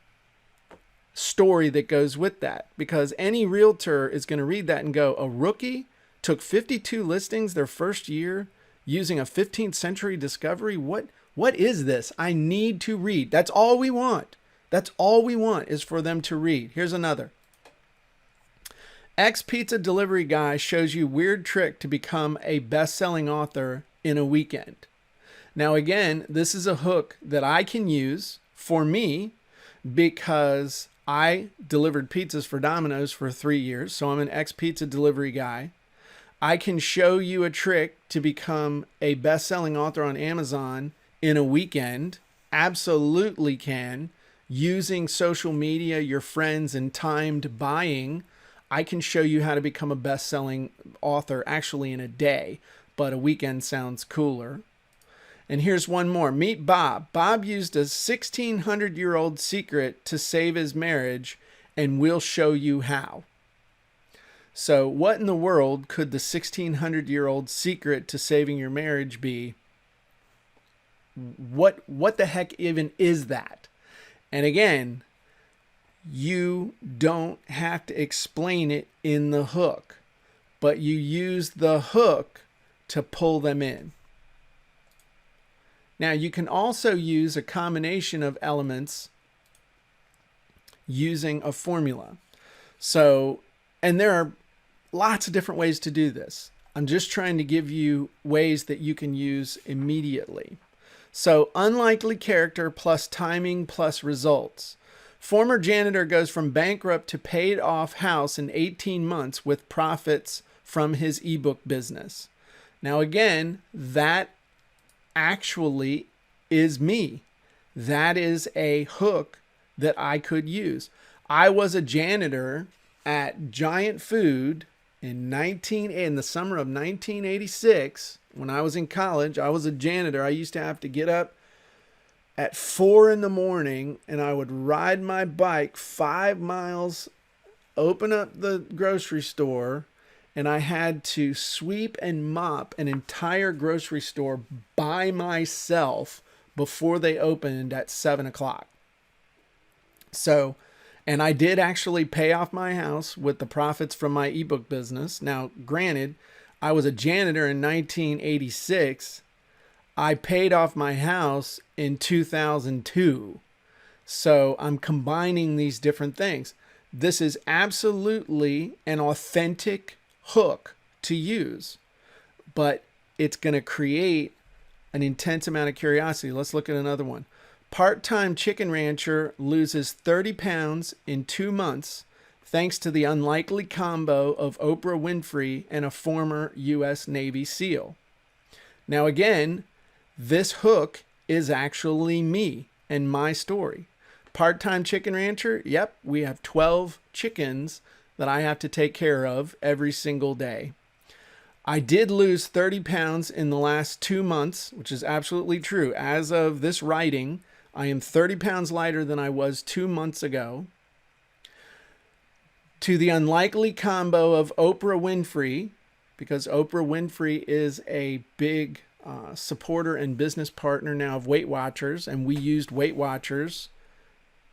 story that goes with that, because any realtor is going to read that and go, a rookie took 52 listings their first year using a 15th century discovery. What is this? I need to read. That's all we want. That's all we want is for them to read. Here's another. Ex-pizza delivery guy shows you weird trick to become a best-selling author in a weekend. Now, again, this is a hook that I can use for me because I delivered pizzas for Domino's for 3 years. So I'm an ex-pizza delivery guy. I can show you a trick to become a best-selling author on Amazon in a weekend. Absolutely can. Using social media, your friends, and timed buying, I can show you how to become a best-selling author actually in a day, but a weekend sounds cooler. And here's one more. Meet Bob. Bob used a 1,600-year-old secret to save his marriage, and we'll show you how. So what in the world could the 1,600-year-old secret to saving your marriage be? What the heck even is that? And again, you don't have to explain it in the hook, but you use the hook to pull them in. Now, you can also use a combination of elements using a formula. So, and there are lots of different ways to do this. I'm just trying to give you ways that you can use immediately. So unlikely character plus timing plus results. Former janitor goes from bankrupt to paid off house in 18 months with profits from his ebook business. Now again, that actually is me. That is a hook that I could use. I was a janitor at Giant Food in the summer of 1986. When I was in college, I was a janitor. I used to have to get up at 4 a.m. and I would ride my bike 5 miles, open up the grocery store, and I had to sweep and mop an entire grocery store by myself before they opened at 7 o'clock. So, and I did actually pay off my house with the profits from my ebook business. Now, granted, I was a janitor in 1986. I paid off my house in 2002. So I'm combining these different things. This is absolutely an authentic hook to use, but it's going to create an intense amount of curiosity. Let's look at another one. Part-time chicken rancher loses 30 pounds in 2 months thanks to the unlikely combo of Oprah Winfrey and a former U.S. Navy SEAL. Now again, this hook is actually me and my story. Part-time chicken rancher, yep, we have 12 chickens that I have to take care of every single day. I did lose 30 pounds in the last 2 months, which is absolutely true. As of this writing, I am 30 pounds lighter than I was 2 months ago. To the unlikely combo of Oprah Winfrey, because Oprah Winfrey is a big supporter and business partner now of Weight Watchers, and we used Weight Watchers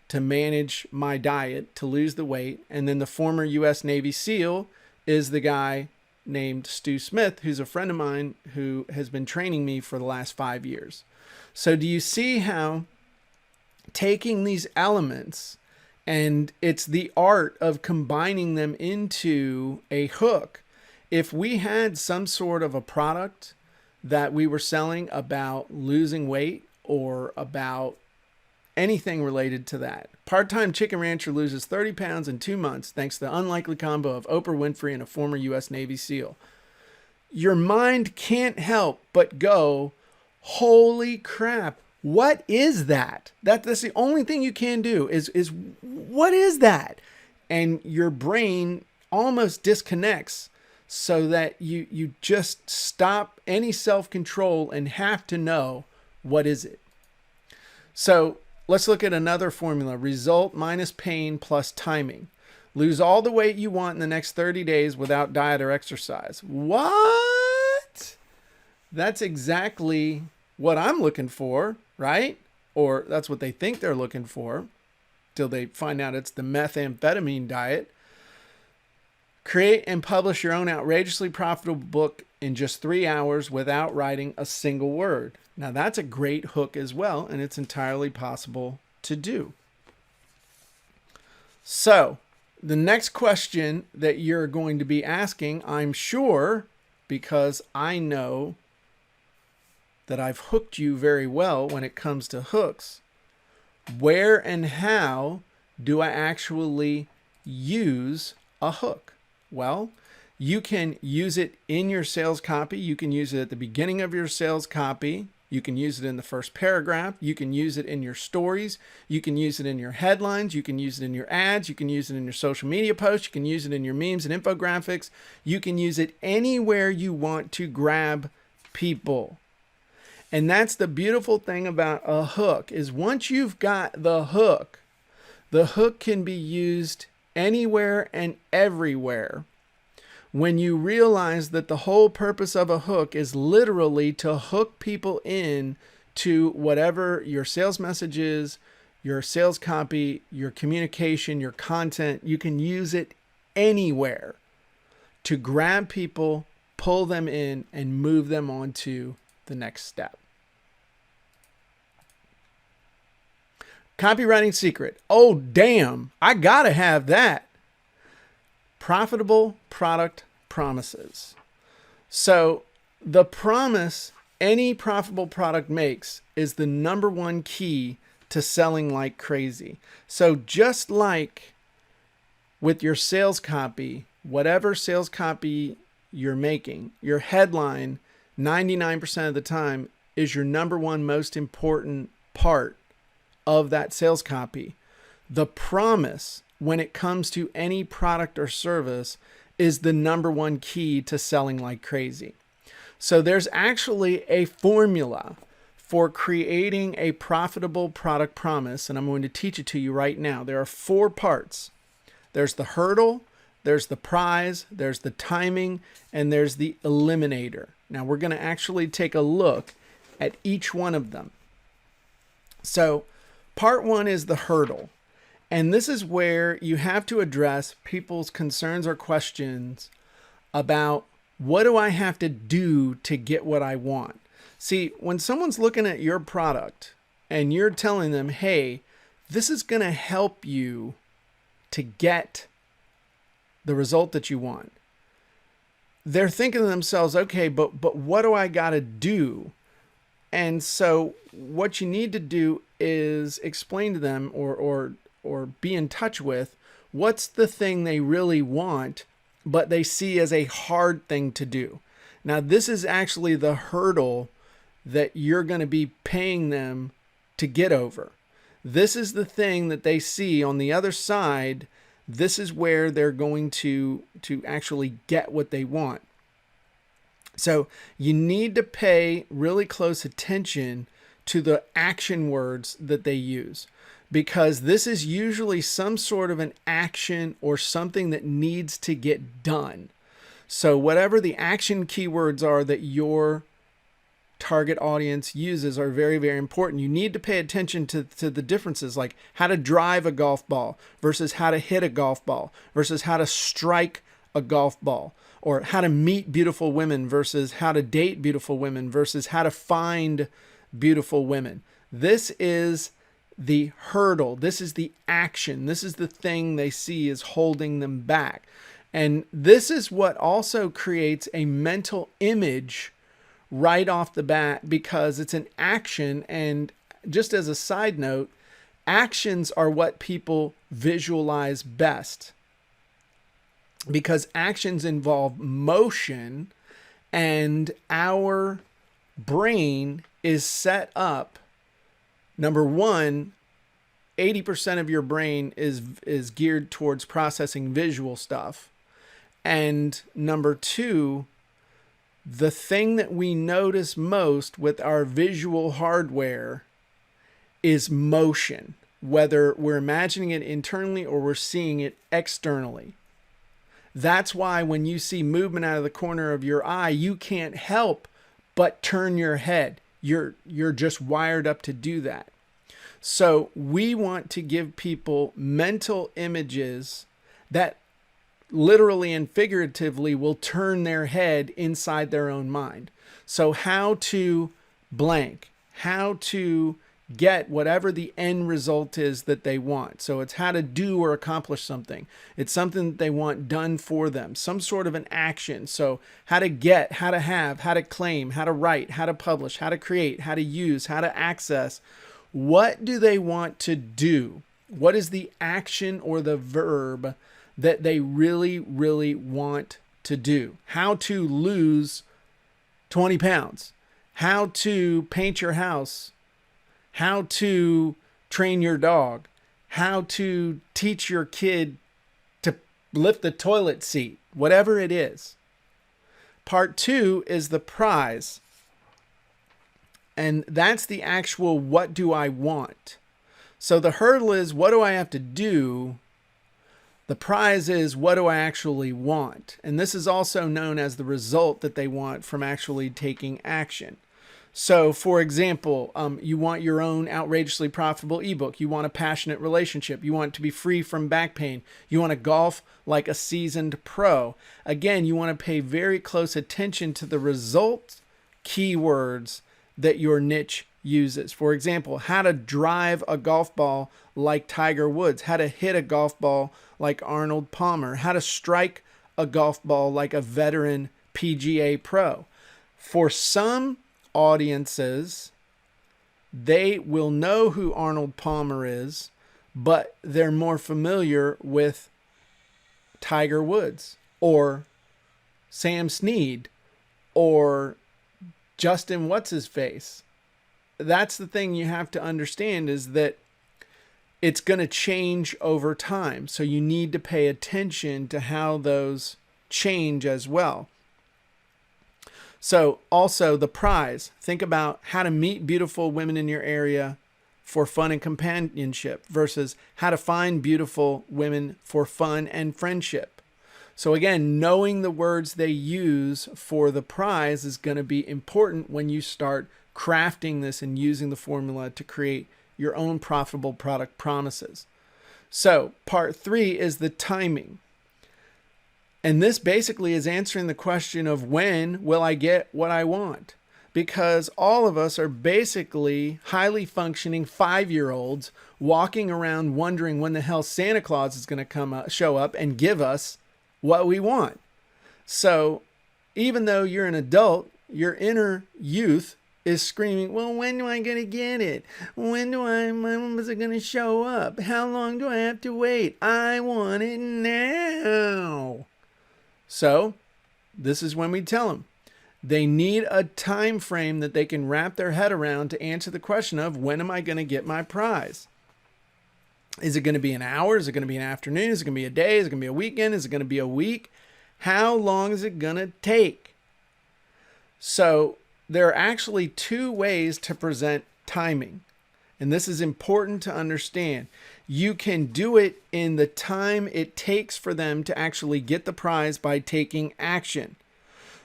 to manage my diet to lose the weight. And then the former U.S. Navy SEAL is the guy named Stu Smith, who's a friend of mine who has been training me for the last 5 years. So do you see how taking these elements, and it's the art of combining them into a hook. If we had some sort of a product that we were selling about losing weight or about anything related to that. Part-time chicken rancher loses 30 pounds in 2 months thanks to the unlikely combo of Oprah Winfrey and a former U.S. Navy SEAL. Your mind can't help but go, holy crap, what is that? That's the only thing you can do is what is that? And your brain almost disconnects so that you just stop any self-control and have to know what is it. So let's look at another formula. Result minus pain plus timing. Lose all the weight you want in the next 30 days without diet or exercise. What? That's exactly what I'm looking for, right? Or that's what they think they're looking for till they find out it's the methamphetamine diet. Create and publish your own outrageously profitable book in just 3 hours without writing a single word. Now that's a great hook as well, and it's entirely possible to do. So the next question that you're going to be asking, I'm sure, because I know that I've hooked you very well when it comes to hooks, where and how do I actually use a hook? Well, you can use it in your sales copy. You can use it at the beginning of your sales copy. You can use it in the first paragraph. You can use it in your stories. You can use it in your headlines. You can use it in your ads. You can use it in your social media posts. You can use it in your memes and infographics. You can use it anywhere you want to grab people. And that's the beautiful thing about a hook is once you've got the hook can be used anywhere and everywhere. When you realize that the whole purpose of a hook is literally to hook people in to whatever your sales message is, your sales copy, your communication, your content, you can use it anywhere to grab people, pull them in, and move them on to the next step. Copywriting secret. Oh, damn. I gotta have that. Profitable product promises. So the promise any profitable product makes is the number one key to selling like crazy. So just like with your sales copy, whatever sales copy you're making, your headline 99% of the time is your number one most important part of that sales copy. The promise when it comes to any product or service is the number one key to selling like crazy. So there's actually a formula for creating a profitable product promise, and I'm going to teach it to you right now. There are 4 parts. There's the hurdle, there's the prize, there's the timing, and there's the eliminator. Now we're going to actually take a look at each one of them. So part 1 is the hurdle. And this is where you have to address people's concerns or questions about what do I have to do to get what I want? See, when someone's looking at your product and you're telling them, hey, this is going to help you to get the result that you want, they're thinking to themselves, okay, but what do I got to do? And so what you need to do is explain to them or be in touch with what's the thing they really want, but they see as a hard thing to do. Now, this is actually the hurdle that you're going to be paying them to get over. This is the thing that they see on the other side. This is where they're going to actually get what they want. So you need to pay really close attention to the action words that they use, because this is usually some sort of an action or something that needs to get done. So whatever the action keywords are that your target audience uses are very, very important. You need to pay attention to the differences, like how to drive a golf ball versus how to hit a golf ball versus how to strike a golf ball, or how to meet beautiful women versus how to date beautiful women versus how to find beautiful women. This is the hurdle. This is the action. This is the thing they see is holding them back. And this is what also creates a mental image right off the bat, because it's an action. And just as a side note, actions are what people visualize best, because actions involve motion, and our brain is set up. Number one, 80% of your brain is geared towards processing visual stuff. And number 2, the thing that we notice most with our visual hardware is motion, whether we're imagining it internally or we're seeing it externally. That's why when you see movement out of the corner of your eye, you can't help but turn your head. You're just wired up to do that. So we want to give people mental images that literally and figuratively will turn their head inside their own mind. So how to blank, how to get whatever the end result is that they want. So it's how to do or accomplish something. It's something that they want done for them, some sort of an action. So how to get, how to have, how to claim, how to write, how to publish, how to create, how to use, how to access. What do they want to do? What is the action or the verb that they really, really want to do? How to lose 20 pounds, how to paint your house, how to train your dog, how to teach your kid to lift the toilet seat, whatever it is. Part 2 is the prize. And that's the actual what do I want. So the hurdle is what do I have to do? The prize is what do I actually want? And this is also known as the result that they want from actually taking action. So for example, you want your own outrageously profitable ebook. You want a passionate relationship. You want to be free from back pain. You want to golf like a seasoned pro. Again, you want to pay very close attention to the result keywords that your niche uses. For example, how to drive a golf ball like Tiger Woods, how to hit a golf ball like Arnold Palmer, how to strike a golf ball like a veteran PGA Pro. For some audiences, they will know who Arnold Palmer is, but they're more familiar with Tiger Woods or Sam Snead or Justin What's-His-Face. That's the thing you have to understand, is that it's going to change over time. So you need to pay attention to how those change as well. So also the prize. Think about how to meet beautiful women in your area for fun and companionship versus how to find beautiful women for fun and friendship. So again, knowing the words they use for the prize is going to be important when you start crafting this and using the formula to create your own profitable product promises. So part 3 is the timing. And this basically is answering the question of when will I get what I want? Because all of us are basically highly functioning 5-year-olds walking around wondering when the hell Santa Claus is going to show up and give us what we want. So even though you're an adult, your inner youth is screaming, well, when am I going to get it? When is it going to show up? How long do I have to wait? I want it now. So this is when we tell them they need a time frame that they can wrap their head around to answer the question of, when am I going to get my prize? Is it going to be an hour? Is it going to be an afternoon? Is it going to be a day? Is it going to be a weekend? Is it going to be a week? How long is it going to take? So there are actually 2 ways to present timing. And this is important to understand. You can do it in the time it takes for them to actually get the prize by taking action.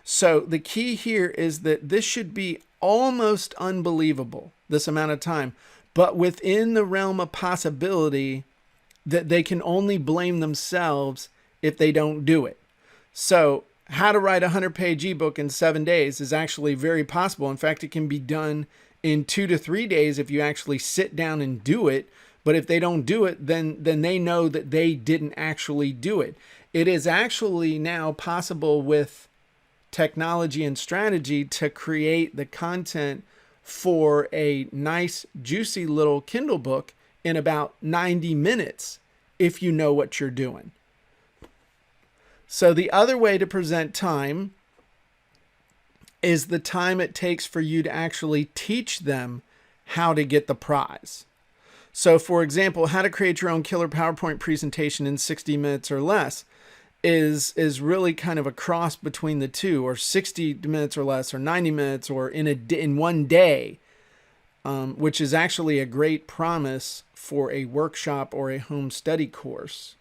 So the key here is that this should be almost unbelievable, this amount of time, but within the realm of possibility that they can only blame themselves if they don't do it. So how to write a 100-page ebook in 7 days is actually very possible. In fact, it can be done in 2 to 3 days if you actually sit down and do it. But if they don't do it, then they know that they didn't actually do it. It is actually now possible with technology and strategy to create the content for a nice, juicy little Kindle book in about 90 minutes if you know what you're doing. So the other way to present time is the time it takes for you to actually teach them how to get the prize. So for example, how to create your own killer PowerPoint presentation in 60 minutes or less is really kind of a cross between the two, or 60 minutes or less, or 90 minutes, or in one day, which is actually a great promise for a workshop or a home study course.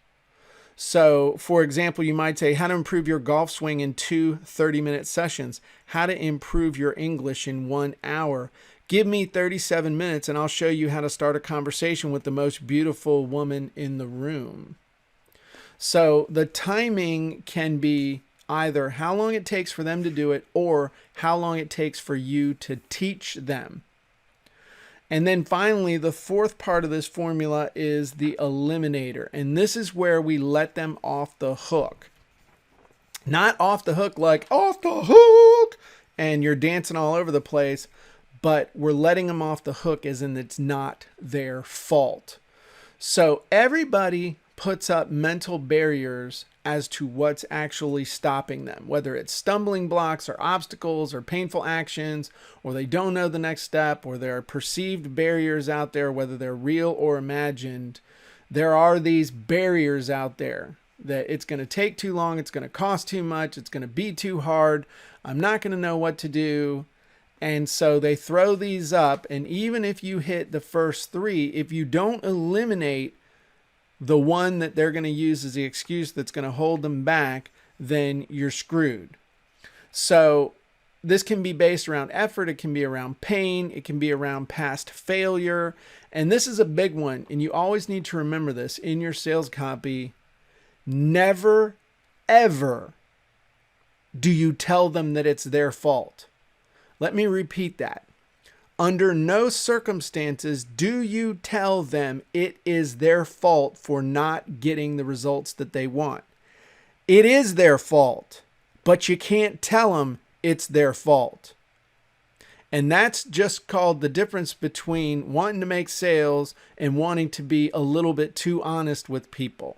So for example, you might say how to improve your golf swing in 2 30-minute sessions, how to improve your English in 1 hour. Give me 37 minutes and I'll show you how to start a conversation with the most beautiful woman in the room. So the timing can be either how long it takes for them to do it or how long it takes for you to teach them. And then finally, the 4th part of this formula is the eliminator. And this is where we let them off the hook. Not off the hook like off the hook and you're dancing all over the place, but we're letting them off the hook as in it's not their fault. So everybody puts up mental barriers as to what's actually stopping them, whether it's stumbling blocks or obstacles or painful actions, or they don't know the next step, or there are perceived barriers out there, whether they're real or imagined. There are these barriers out there that it's going to take too long, it's going to cost too much, it's going to be too hard, I'm not going to know what to do. And so they throw these up, and even if you hit the first 3, if you don't eliminate the one that they're going to use as the excuse that's going to hold them back, then you're screwed. So this can be based around effort, it can be around pain, it can be around past failure. And this is a big one, and you always need to remember this in your sales copy. Never, ever do you tell them that it's their fault. Let me repeat that. Under no circumstances do you tell them it is their fault for not getting the results that they want. It is their fault, but you can't tell them it's their fault. And that's just called the difference between wanting to make sales and wanting to be a little bit too honest with people.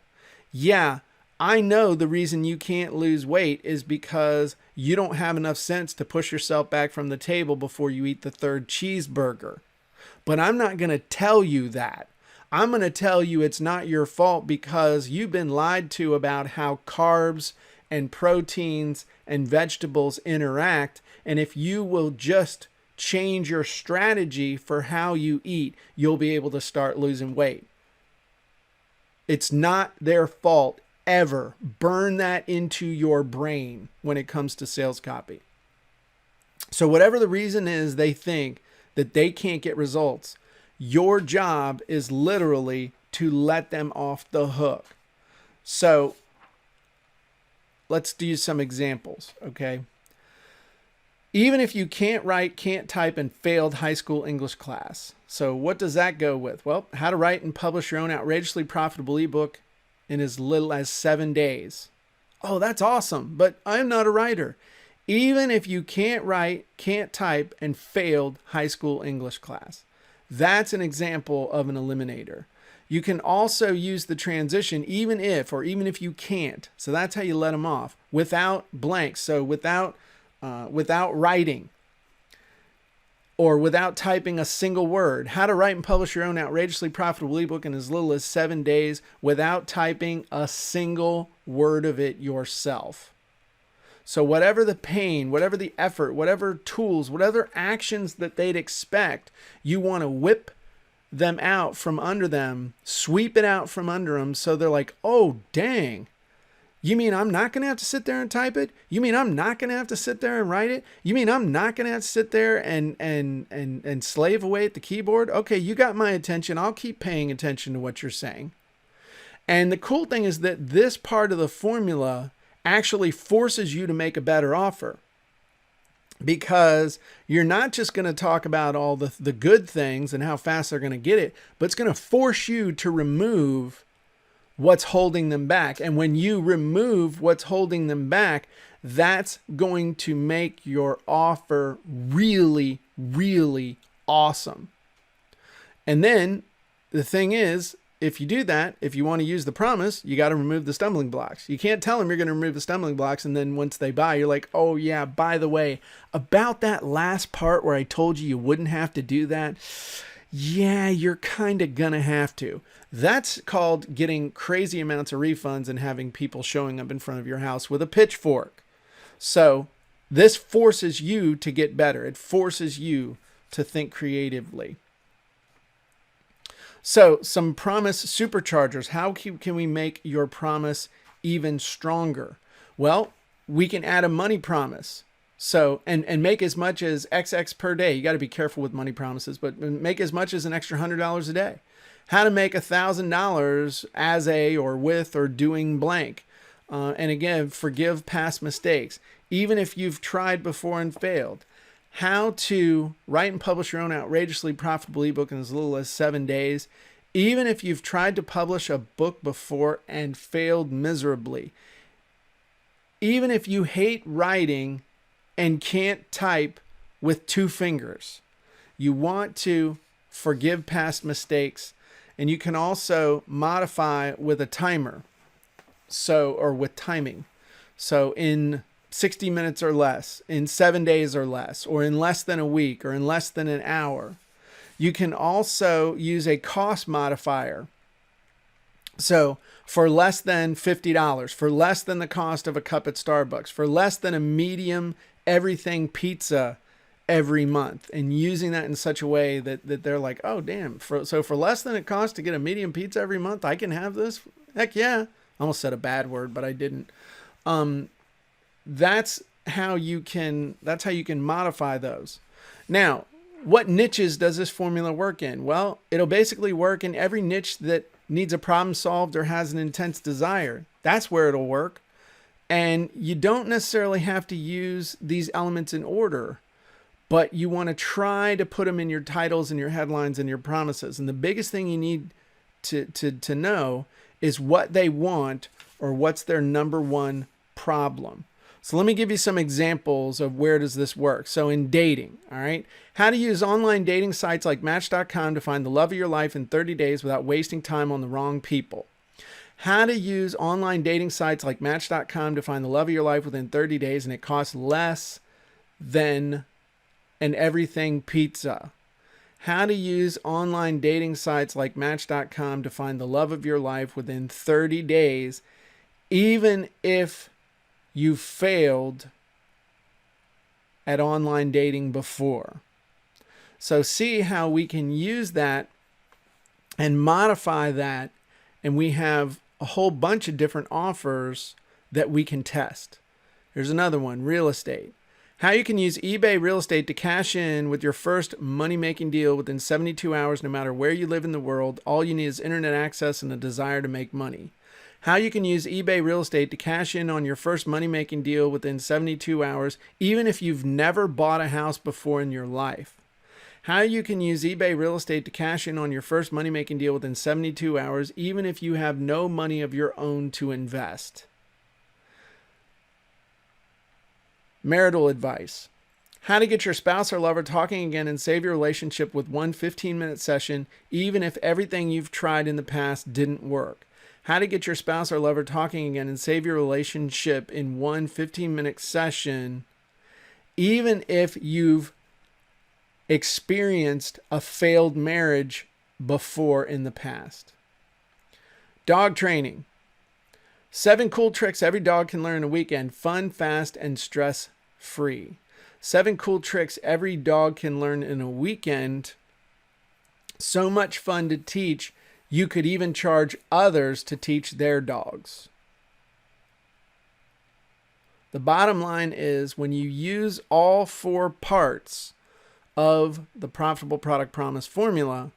Yeah, I know the reason you can't lose weight is because you don't have enough sense to push yourself back from the table before you eat the third cheeseburger. But I'm not going to tell you that. I'm going to tell you it's not your fault because you've been lied to about how carbs and proteins and vegetables interact. And if you will just change your strategy for how you eat, you'll be able to start losing weight. It's not their fault ever. Burn that into your brain when it comes to sales copy. So whatever the reason is they think that they can't get results, your job is literally to let them off the hook. So let's do some examples, okay? Even if you can't write, can't type, and failed high school English class. So what does that go with? Well, how to write and publish your own outrageously profitable ebook in as little as 7 days. Oh, that's awesome, but I'm not a writer. Even if you can't write, can't type, and failed high school English class. That's an example of an eliminator. You can also use the transition even if you can't. So that's how you let them off without blanks. So without writing or without typing a single word. How to write and publish your own outrageously profitable ebook in as little as 7 days without typing a single word of it yourself. So whatever the pain, whatever the effort, whatever tools, whatever actions that they'd expect, you want to whip them out from under them, sweep it out from under them so they're like, oh, dang. You mean I'm not going to have to sit there and type it? You mean I'm not going to have to sit there and write it? You mean I'm not going to have to sit there and slave away at the keyboard? Okay, you got my attention. I'll keep paying attention to what you're saying. And the cool thing is that this part of the formula actually forces you to make a better offer, because you're not just going to talk about all the good things and how fast they're going to get it, but it's going to force you to remove what's holding them back. And when you remove what's holding them back, that's going to make your offer really, really awesome. And then the thing is, if you do that, if you want to use the promise, you got to remove the stumbling blocks. You can't tell them you're going to remove the stumbling blocks, and then once they buy, you're like, oh yeah, by the way, about that last part where I told you wouldn't have to do that, yeah, you're kind of going to have to. That's called getting crazy amounts of refunds and having people showing up in front of your house with a pitchfork. So this forces you to get better. It forces you to think creatively. So some promise superchargers. How can we make your promise even stronger? Well, we can add a money promise. So, and make as much as XX per day. You got to be careful with money promises, but make as much as an extra $100 a day. How to make $1,000 as a, or with, or doing blank. And again, forgive past mistakes, even if you've tried before and failed. How to write and publish your own outrageously profitable ebook in as little as 7 days, even if you've tried to publish a book before and failed miserably. Even if you hate writing and can't type with 2 fingers. You want to forgive past mistakes, and you can also modify with a timer. Or with timing. So in 60 minutes or less, in 7 days or less, or in less than a week, or in less than an hour. You can also use a cost modifier. So for less than $50, for less than the cost of a cup at Starbucks, for less than a medium everything pizza every month, and using that in such a way that they're like, oh, damn. So for less than it costs to get a medium pizza every month, I can have this? Heck yeah. I almost said a bad word, but I didn't. That's how you can modify those. Now, what niches does this formula work in? Well, it'll basically work in every niche that needs a problem solved or has an intense desire. That's where it'll work. And you don't necessarily have to use these elements in order, but you want to try to put them in your titles and your headlines and your promises. And the biggest thing you need to know is what they want, or what's their number one problem. So let me give you some examples of where does this work. So in dating, all right, how to use online dating sites like Match.com to find the love of your life in 30 days without wasting time on the wrong people. How to use online dating sites like Match.com to find the love of your life within 30 days and it costs less than an everything pizza. How to use online dating sites like Match.com to find the love of your life within 30 days, even if you failed at online dating before. So see how we can use that and modify that, and we have a whole bunch of different offers that we can test. Here's another one, real estate. How you can use eBay real estate to cash in with your first money-making deal within 72 hours, no matter where you live in the world. All you need is internet access and a desire to make money. How you can use eBay real estate to cash in on your first money-making deal within 72 hours, even if you've never bought a house before in your life. How you can use eBay real estate to cash in on your first money-making deal within 72 hours, even if you have no money of your own to invest. Marital advice. How to get your spouse or lover talking again and save your relationship with one 15-minute session, even if everything you've tried in the past didn't work. How to get your spouse or lover talking again and save your relationship in one 15-minute session, even if you've experienced a failed marriage before in the past. Dog training. 7 cool tricks every dog can learn in a weekend. Fun, fast, and stress-free. 7 cool tricks every dog can learn in a weekend. So much fun to teach, you could even charge others to teach their dogs. The bottom line is when you use all 4 parts of the Profitable Product Promise formula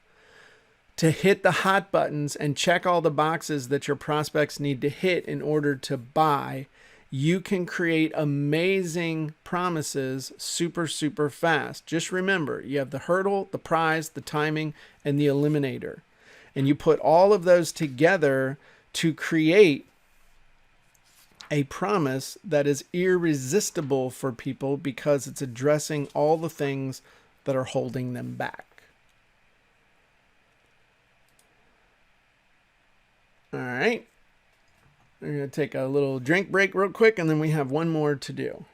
to hit the hot buttons and check all the boxes that your prospects need to hit in order to buy, you can create amazing promises super, super fast. Just remember, you have the hurdle, the prize, the timing, and the eliminator. And you put all of those together to create a promise that is irresistible for people because it's addressing all the things that are holding them back. All right. We're going to take a little drink break real quick, and then we have one more to do.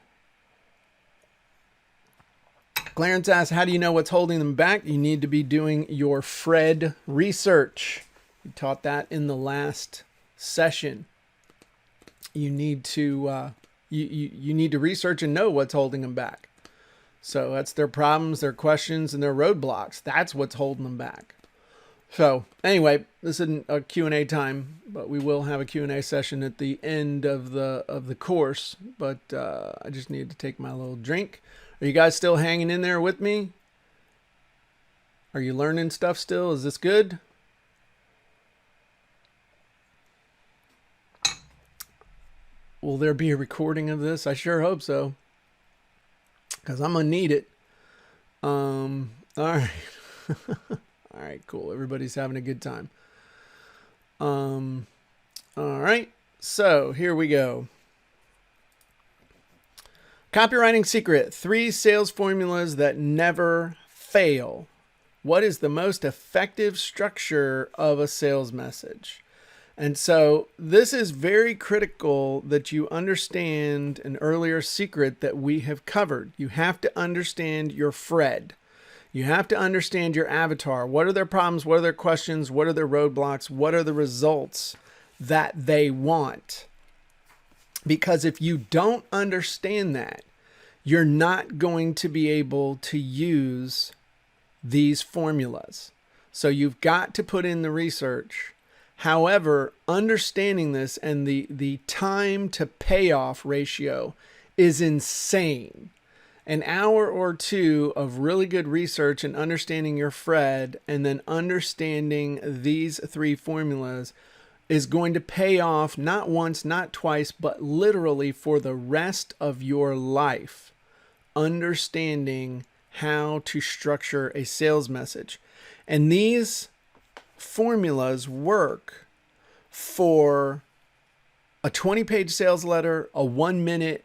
Clarence asks, how do you know what's holding them back? You need to be doing your Fred research. We taught that in the last session. You need to you need to research and know what's holding them back. So that's their problems, their questions, and their roadblocks. That's what's holding them back. So anyway, this isn't a Q&A time, but we will have a Q&A session at the end of the course. But I just need to take my little drink. Are you guys still hanging in there with me? Are you learning stuff still? Is this good? Will there be a recording of this? I sure hope so, because I'm gonna need it. All right. All right, cool. Everybody's having a good time. All right, so here we go. Copywriting secret: 3 sales formulas that never fail. What is the most effective structure of a sales message? And so this is very critical that you understand an earlier secret that we have covered. You have to understand your Fred. You have to understand your avatar. What are their problems? What are their questions? What are their roadblocks? What are the results that they want? Because if you don't understand that, you're not going to be able to use these formulas. So you've got to put in the research. However, understanding this and the time to payoff ratio is insane. An hour or 2 of really good research and understanding your Fred, and then understanding these 3 formulas is going to pay off not once, not twice, but literally for the rest of your life. Understanding how to structure a sales message. And these formulas work for a 20-page sales letter, a 1-minute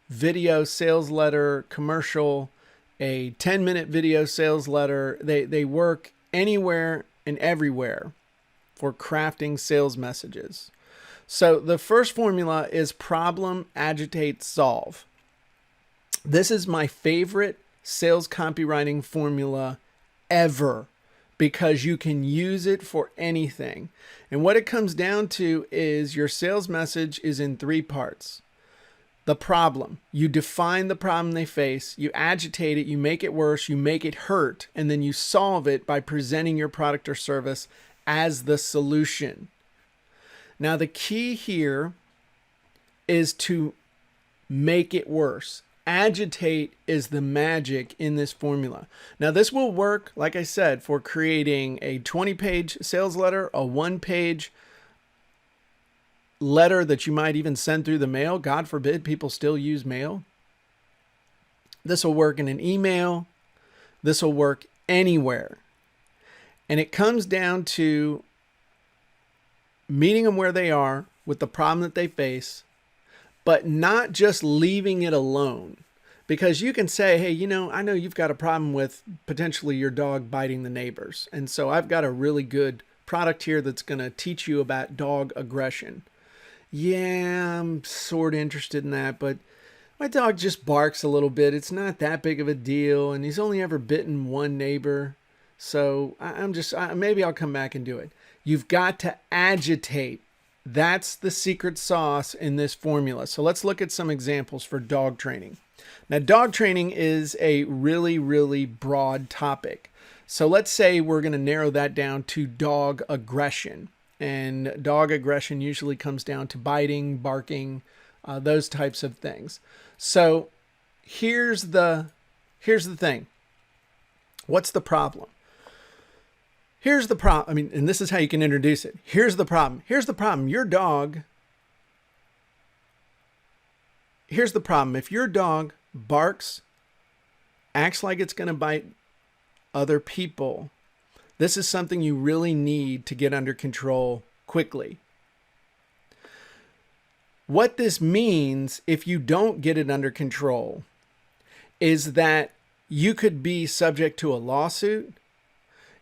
video sales letter commercial, a 10-minute video sales letter. They work anywhere and everywhere for crafting sales messages. So the first formula is problem, agitate, solve. This is my favorite sales copywriting formula ever because you can use it for anything. And what it comes down to is your sales message is in 3 parts. The problem. You define the problem they face, you agitate it, you make it worse, you make it hurt, and then you solve it by presenting your product or service as the solution. Now, the key here is to make it worse. Agitate is the magic in this formula. Now, this will work, like I said, for creating a 20-page sales letter, a 1-page letter that you might even send through the mail. God forbid people still use mail. This will work in an email. This will work anywhere. And it comes down to meeting them where they are with the problem that they face, but not just leaving it alone. Because you can say, hey, I know you've got a problem with potentially your dog biting the neighbors. And so I've got a really good product here that's going to teach you about dog aggression. Yeah, I'm sort of interested in that, but my dog just barks a little bit. It's not that big of a deal, and he's only ever bitten one neighbor. So maybe I'll come back and do it. You've got to agitate. That's the secret sauce in this formula. So let's look at some examples for dog training. Now, dog training is a really, really broad topic. So let's say we're going to narrow that down to dog aggression. And dog aggression usually comes down to biting, barking, those types of things. So here's the thing. What's the problem? Here's the problem. And this is how you can introduce it. Here's the problem. Here's the problem. Your dog. Here's the problem. If your dog barks, acts like it's going to bite other people, this is something you really need to get under control quickly. What this means, if you don't get it under control, is that you could be subject to a lawsuit.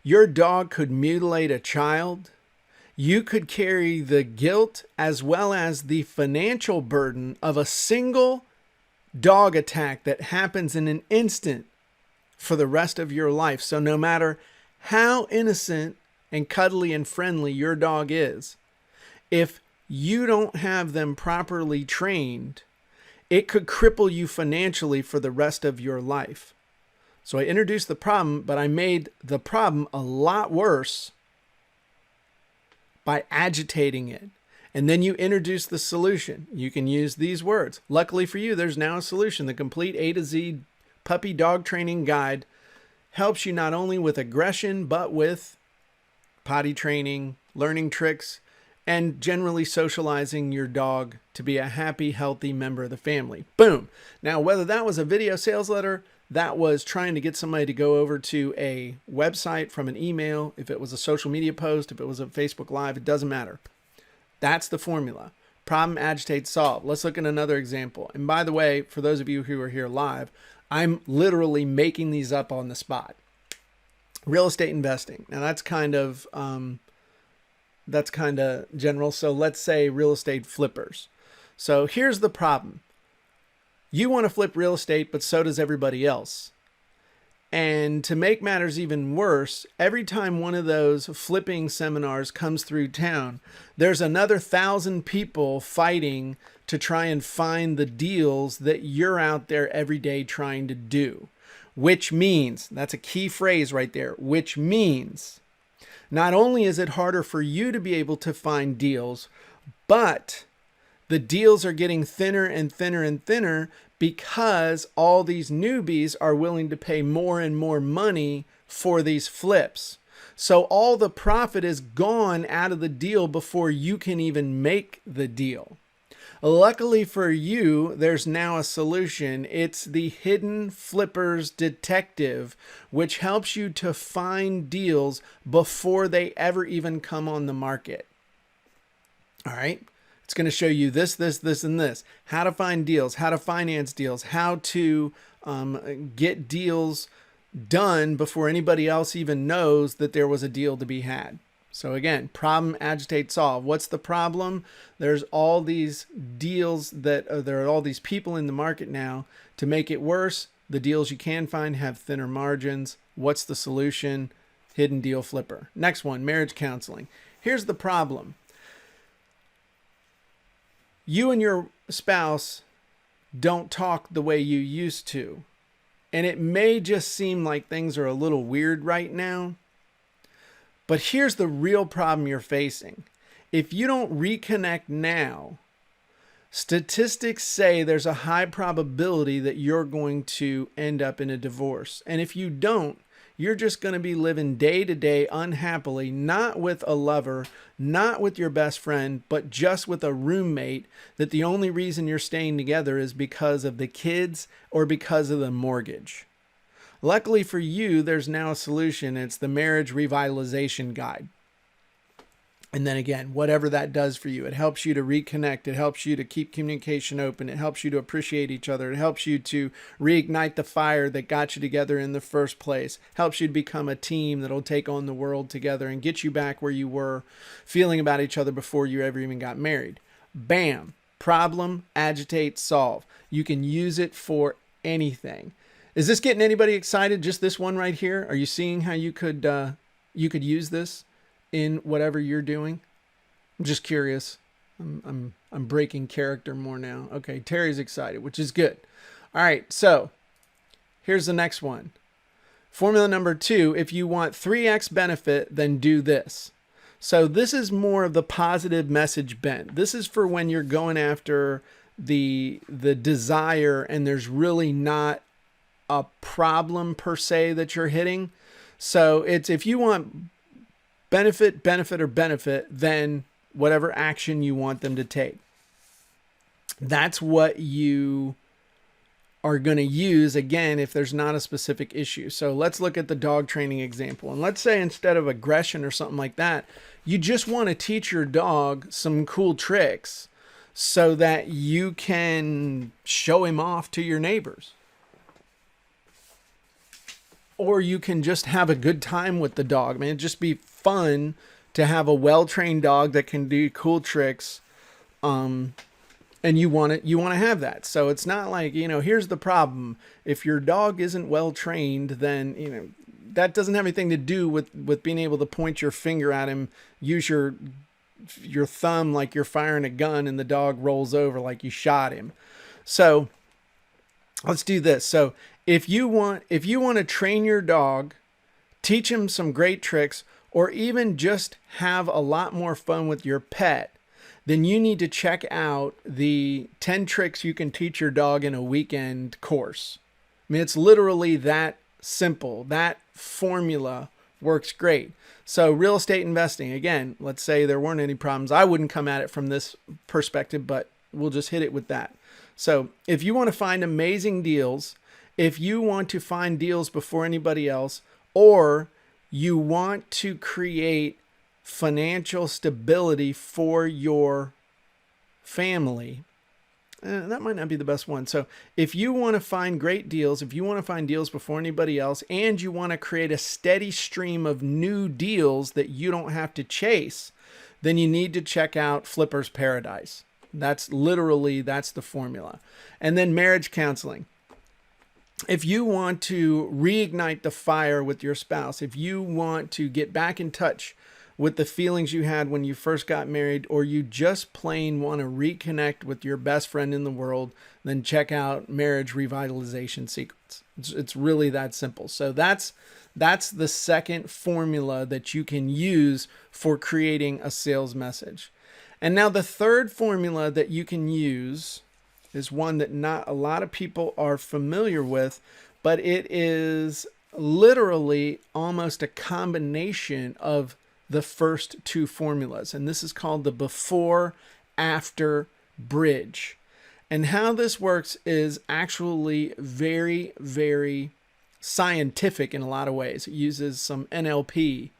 Your dog could mutilate a child. You could carry the guilt as well as the financial burden of a single dog attack that happens in an instant for the rest of your life. So no matter how innocent and cuddly and friendly your dog is, if you don't have them properly trained, it could cripple you financially for the rest of your life. So I introduced the problem, but I made the problem a lot worse by agitating it. And then you introduce the solution. You can use these words. Luckily for you, there's now a solution. The complete A to Z puppy dog training guide helps you not only with aggression, but with potty training, learning tricks, and generally socializing your dog to be a happy, healthy member of the family. Boom. Now, whether that was a video sales letter, that was trying to get somebody to go over to a website from an email, if it was a social media post, if it was a Facebook Live, it doesn't matter. That's the formula. Problem, agitate, solve. Let's look at another example. And by the way, for those of you who are here live, I'm literally making these up on the spot. Real estate investing. Now that's kind of general. So let's say real estate flippers. So here's the problem. You want to flip real estate, but so does everybody else. And to make matters even worse, every time one of those flipping seminars comes through town, there's another 1,000 people fighting to try and find the deals that you're out there every day trying to do. Which means, that's a key phrase right there, which means not only is it harder for you to be able to find deals, but the deals are getting thinner and thinner and thinner because all these newbies are willing to pay more and more money for these flips. So all the profit is gone out of the deal before you can even make the deal. Luckily for you, there's now a solution. It's the Hidden Flippers Detective, which helps you to find deals before they ever even come on the market. All right. It's going to show you this, this, this, and this. How to find deals, how to finance deals, how to get deals done before anybody else even knows that there was a deal to be had. So again, problem, agitate, solve. What's the problem? There's all these deals there are all these people in the market now. To make it worse, the deals you can find have thinner margins. What's the solution? Hidden deal flipper. Next one, marriage counseling. Here's the problem. You and your spouse don't talk the way you used to. And it may just seem like things are a little weird right now. But here's the real problem you're facing. If you don't reconnect now, statistics say there's a high probability that you're going to end up in a divorce. And if you don't, you're just going to be living day to day unhappily, not with a lover, not with your best friend, but just with a roommate that the only reason you're staying together is because of the kids or because of the mortgage. Luckily for you, there's now a solution. It's the Marriage Revitalization Guide. And then again, whatever that does for you, it helps you to reconnect. It helps you to keep communication open. It helps you to appreciate each other. It helps you to reignite the fire that got you together in the first place. Helps you to become a team that'll take on the world together and get you back where you were feeling about each other before you ever even got married. Bam. Problem, agitate, solve. You can use it for anything. Is this getting anybody excited? Just this one right here? Are you seeing how you could use this in whatever you're doing? I'm just curious. I'm breaking character more now. Okay, Terry's excited, which is good. All right, so here's the next one. Formula number 2, if you want 3x benefit, then do this. So this is more of the positive message bent. This is for when you're going after the desire and there's really not a problem per se that you're hitting. So it's if you want benefit, or benefit, then whatever action you want them to take. That's what you are going to use, again, if there's not a specific issue. So let's look at the dog training example. And let's say instead of aggression or something like that, you just want to teach your dog some cool tricks so that you can show him off to your neighbors. Or you can just have a good time with the dog. I mean, it'd just be fun to have a well-trained dog that can do cool tricks. And you want to have that. So it's not like, here's the problem. If your dog isn't well-trained, then, that doesn't have anything to do with being able to point your finger at him, use your thumb like you're firing a gun and the dog rolls over like you shot him. So let's do this. So if you want to train your dog, teach him some great tricks, or even just have a lot more fun with your pet, then you need to check out the 10 tricks you can teach your dog in a weekend course. I mean, it's literally that simple. That formula works great. So real estate investing, again, let's say there weren't any problems. I wouldn't come at it from this perspective, but we'll just hit it with that. So if you want to find amazing deals, if you want to find deals before anybody else, or you want to create financial stability for your family, that might not be the best one. So if you want to find great deals, if you want to find deals before anybody else, and you want to create a steady stream of new deals that you don't have to chase, then you need to check out Flipper's Paradise. That's the formula. And then marriage counseling. If you want to reignite the fire with your spouse, if you want to get back in touch with the feelings you had when you first got married, or you just plain want to reconnect with your best friend in the world, then check out Marriage Revitalization Secrets. It's really that simple. So that's the second formula that you can use for creating a sales message. And now the third formula that you can use is one that not a lot of people are familiar with, but it is literally almost a combination of the first two formulas. And this is called the before-after bridge. And how this works is actually very, very scientific in a lot of ways. It uses some NLP.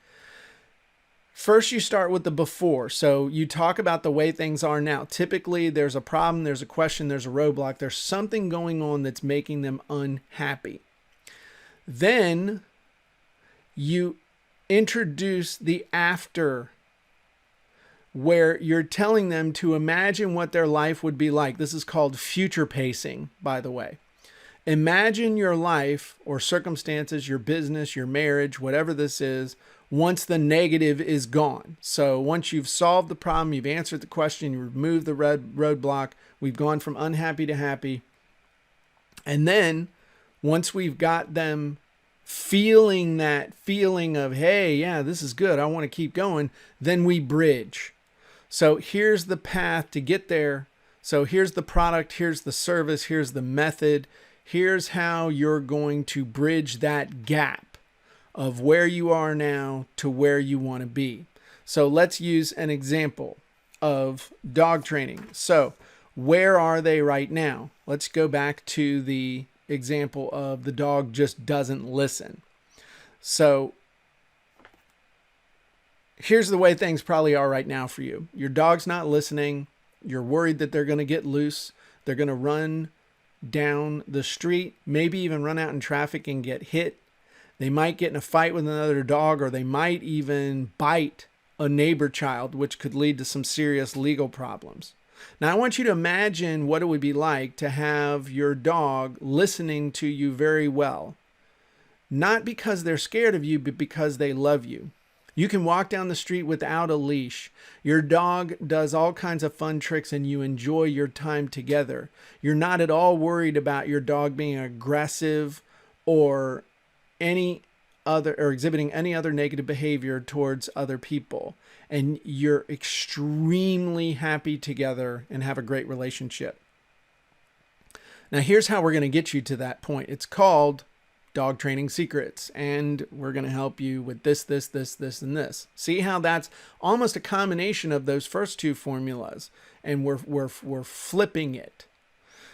First, you start with the before. So you talk about the way things are now. Typically, there's a problem, there's a question, there's a roadblock, there's something going on that's making them unhappy. Then you introduce the after, where you're telling them to imagine what their life would be like. This is called future pacing, by the way. Imagine your life or circumstances, your business, your marriage, whatever this is, once the negative is gone. So once you've solved the problem, you've answered the question, you removed the roadblock, we've gone from unhappy to happy. And then once we've got them feeling that feeling of, hey, yeah, this is good, I want to keep going, then we bridge. So here's the path to get there. So here's the product, here's the service, here's the method. Here's how you're going to bridge that gap of where you are now to where you want to be. So let's use an example of dog training. So where are they right now? Let's go back to the example of the dog just doesn't listen. So here's the way things probably are right now for you. Your dog's not listening. You're worried that they're going to get loose. They're going to run down the street, maybe even run out in traffic and get hit. They might get in a fight with another dog, or they might even bite a neighbor child, which could lead to some serious legal problems. Now, I want you to imagine what it would be like to have your dog listening to you very well, not because they're scared of you, but because they love you. You can walk down the street without a leash. Your dog does all kinds of fun tricks and you enjoy your time together. You're not at all worried about your dog being aggressive or exhibiting any other negative behavior towards other people. And you're extremely happy together and have a great relationship. Now, here's how we're going to get you to that point. It's called Dog Training Secrets, and we're going to help you with this, and this. See how that's almost a combination of those first two formulas, and we're flipping it.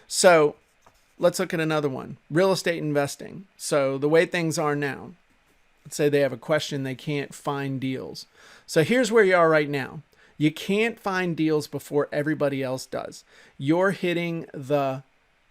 So let's look at another one. Real estate investing. So the way things are now, let's say they have a question, they can't find deals. So here's where you are right now. You can't find deals before everybody else does. You're hitting the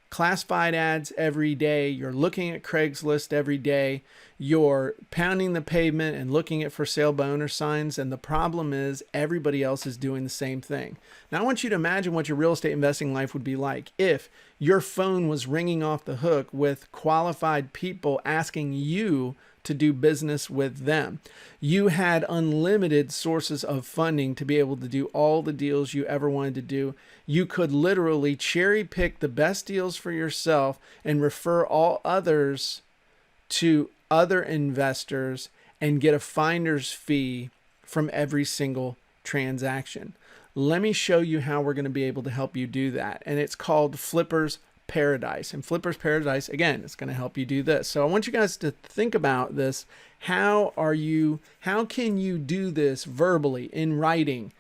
classified ads every day. You're looking at Craigslist every day. You're pounding the pavement and looking at for sale by owner signs. And the problem is everybody else is doing the same thing. Now, I want you to imagine what your real estate investing life would be like if your phone was ringing off the hook with qualified people asking you to do business with them. You had unlimited sources of funding to be able to do all the deals you ever wanted to do. You could literally cherry pick the best deals for yourself and refer all others to other investors and get a finder's fee from every single transaction. Let me show you how we're going to be able to help you do that. And it's called Flipper's Paradise. And Flipper's Paradise, again, it's going to help you do this. So I want you guys to think about this. How can you do this verbally, in writing,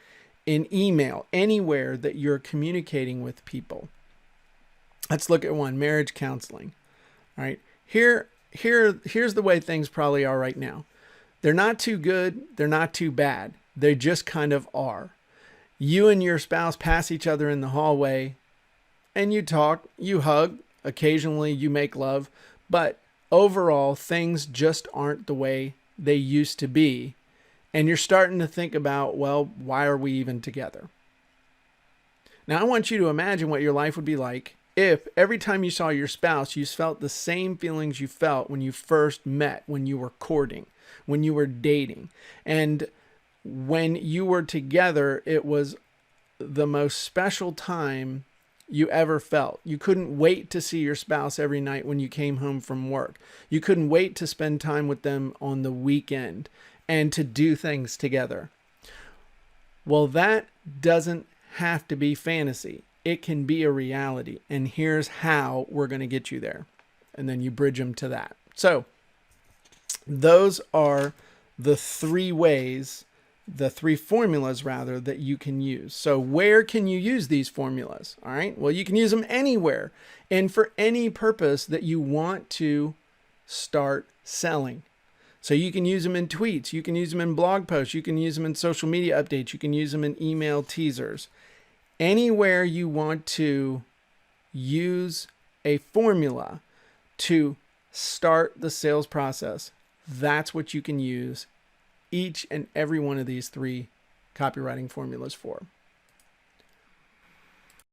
in email, anywhere that you're communicating with people? Let's look at one, marriage counseling. All right. Here's the way things probably are right now. They're not too good. They're not too bad. They just kind of are. You and your spouse pass each other in the hallway and you talk, you hug, occasionally you make love, but overall things just aren't the way they used to be. And you're starting to think about, well, why are we even together? Now, I want you to imagine what your life would be like if every time you saw your spouse, you felt the same feelings you felt when you first met, when you were courting, when you were dating. And when you were together, it was the most special time you ever felt. You couldn't wait to see your spouse every night when you came home from work. You couldn't wait to spend time with them on the weekend and to do things together. Well, that doesn't have to be fantasy. It can be a reality. And here's how we're going to get you there. And then you bridge them to that. So those are the three ways, the three formulas rather, that you can use. So where can you use these formulas? All right. Well, you can use them anywhere and for any purpose that you want to start selling. So you can use them in tweets, you can use them in blog posts, you can use them in social media updates, you can use them in email teasers. Anywhere you want to use a formula to start the sales process, that's what you can use each and every one of these 3 copywriting formulas for.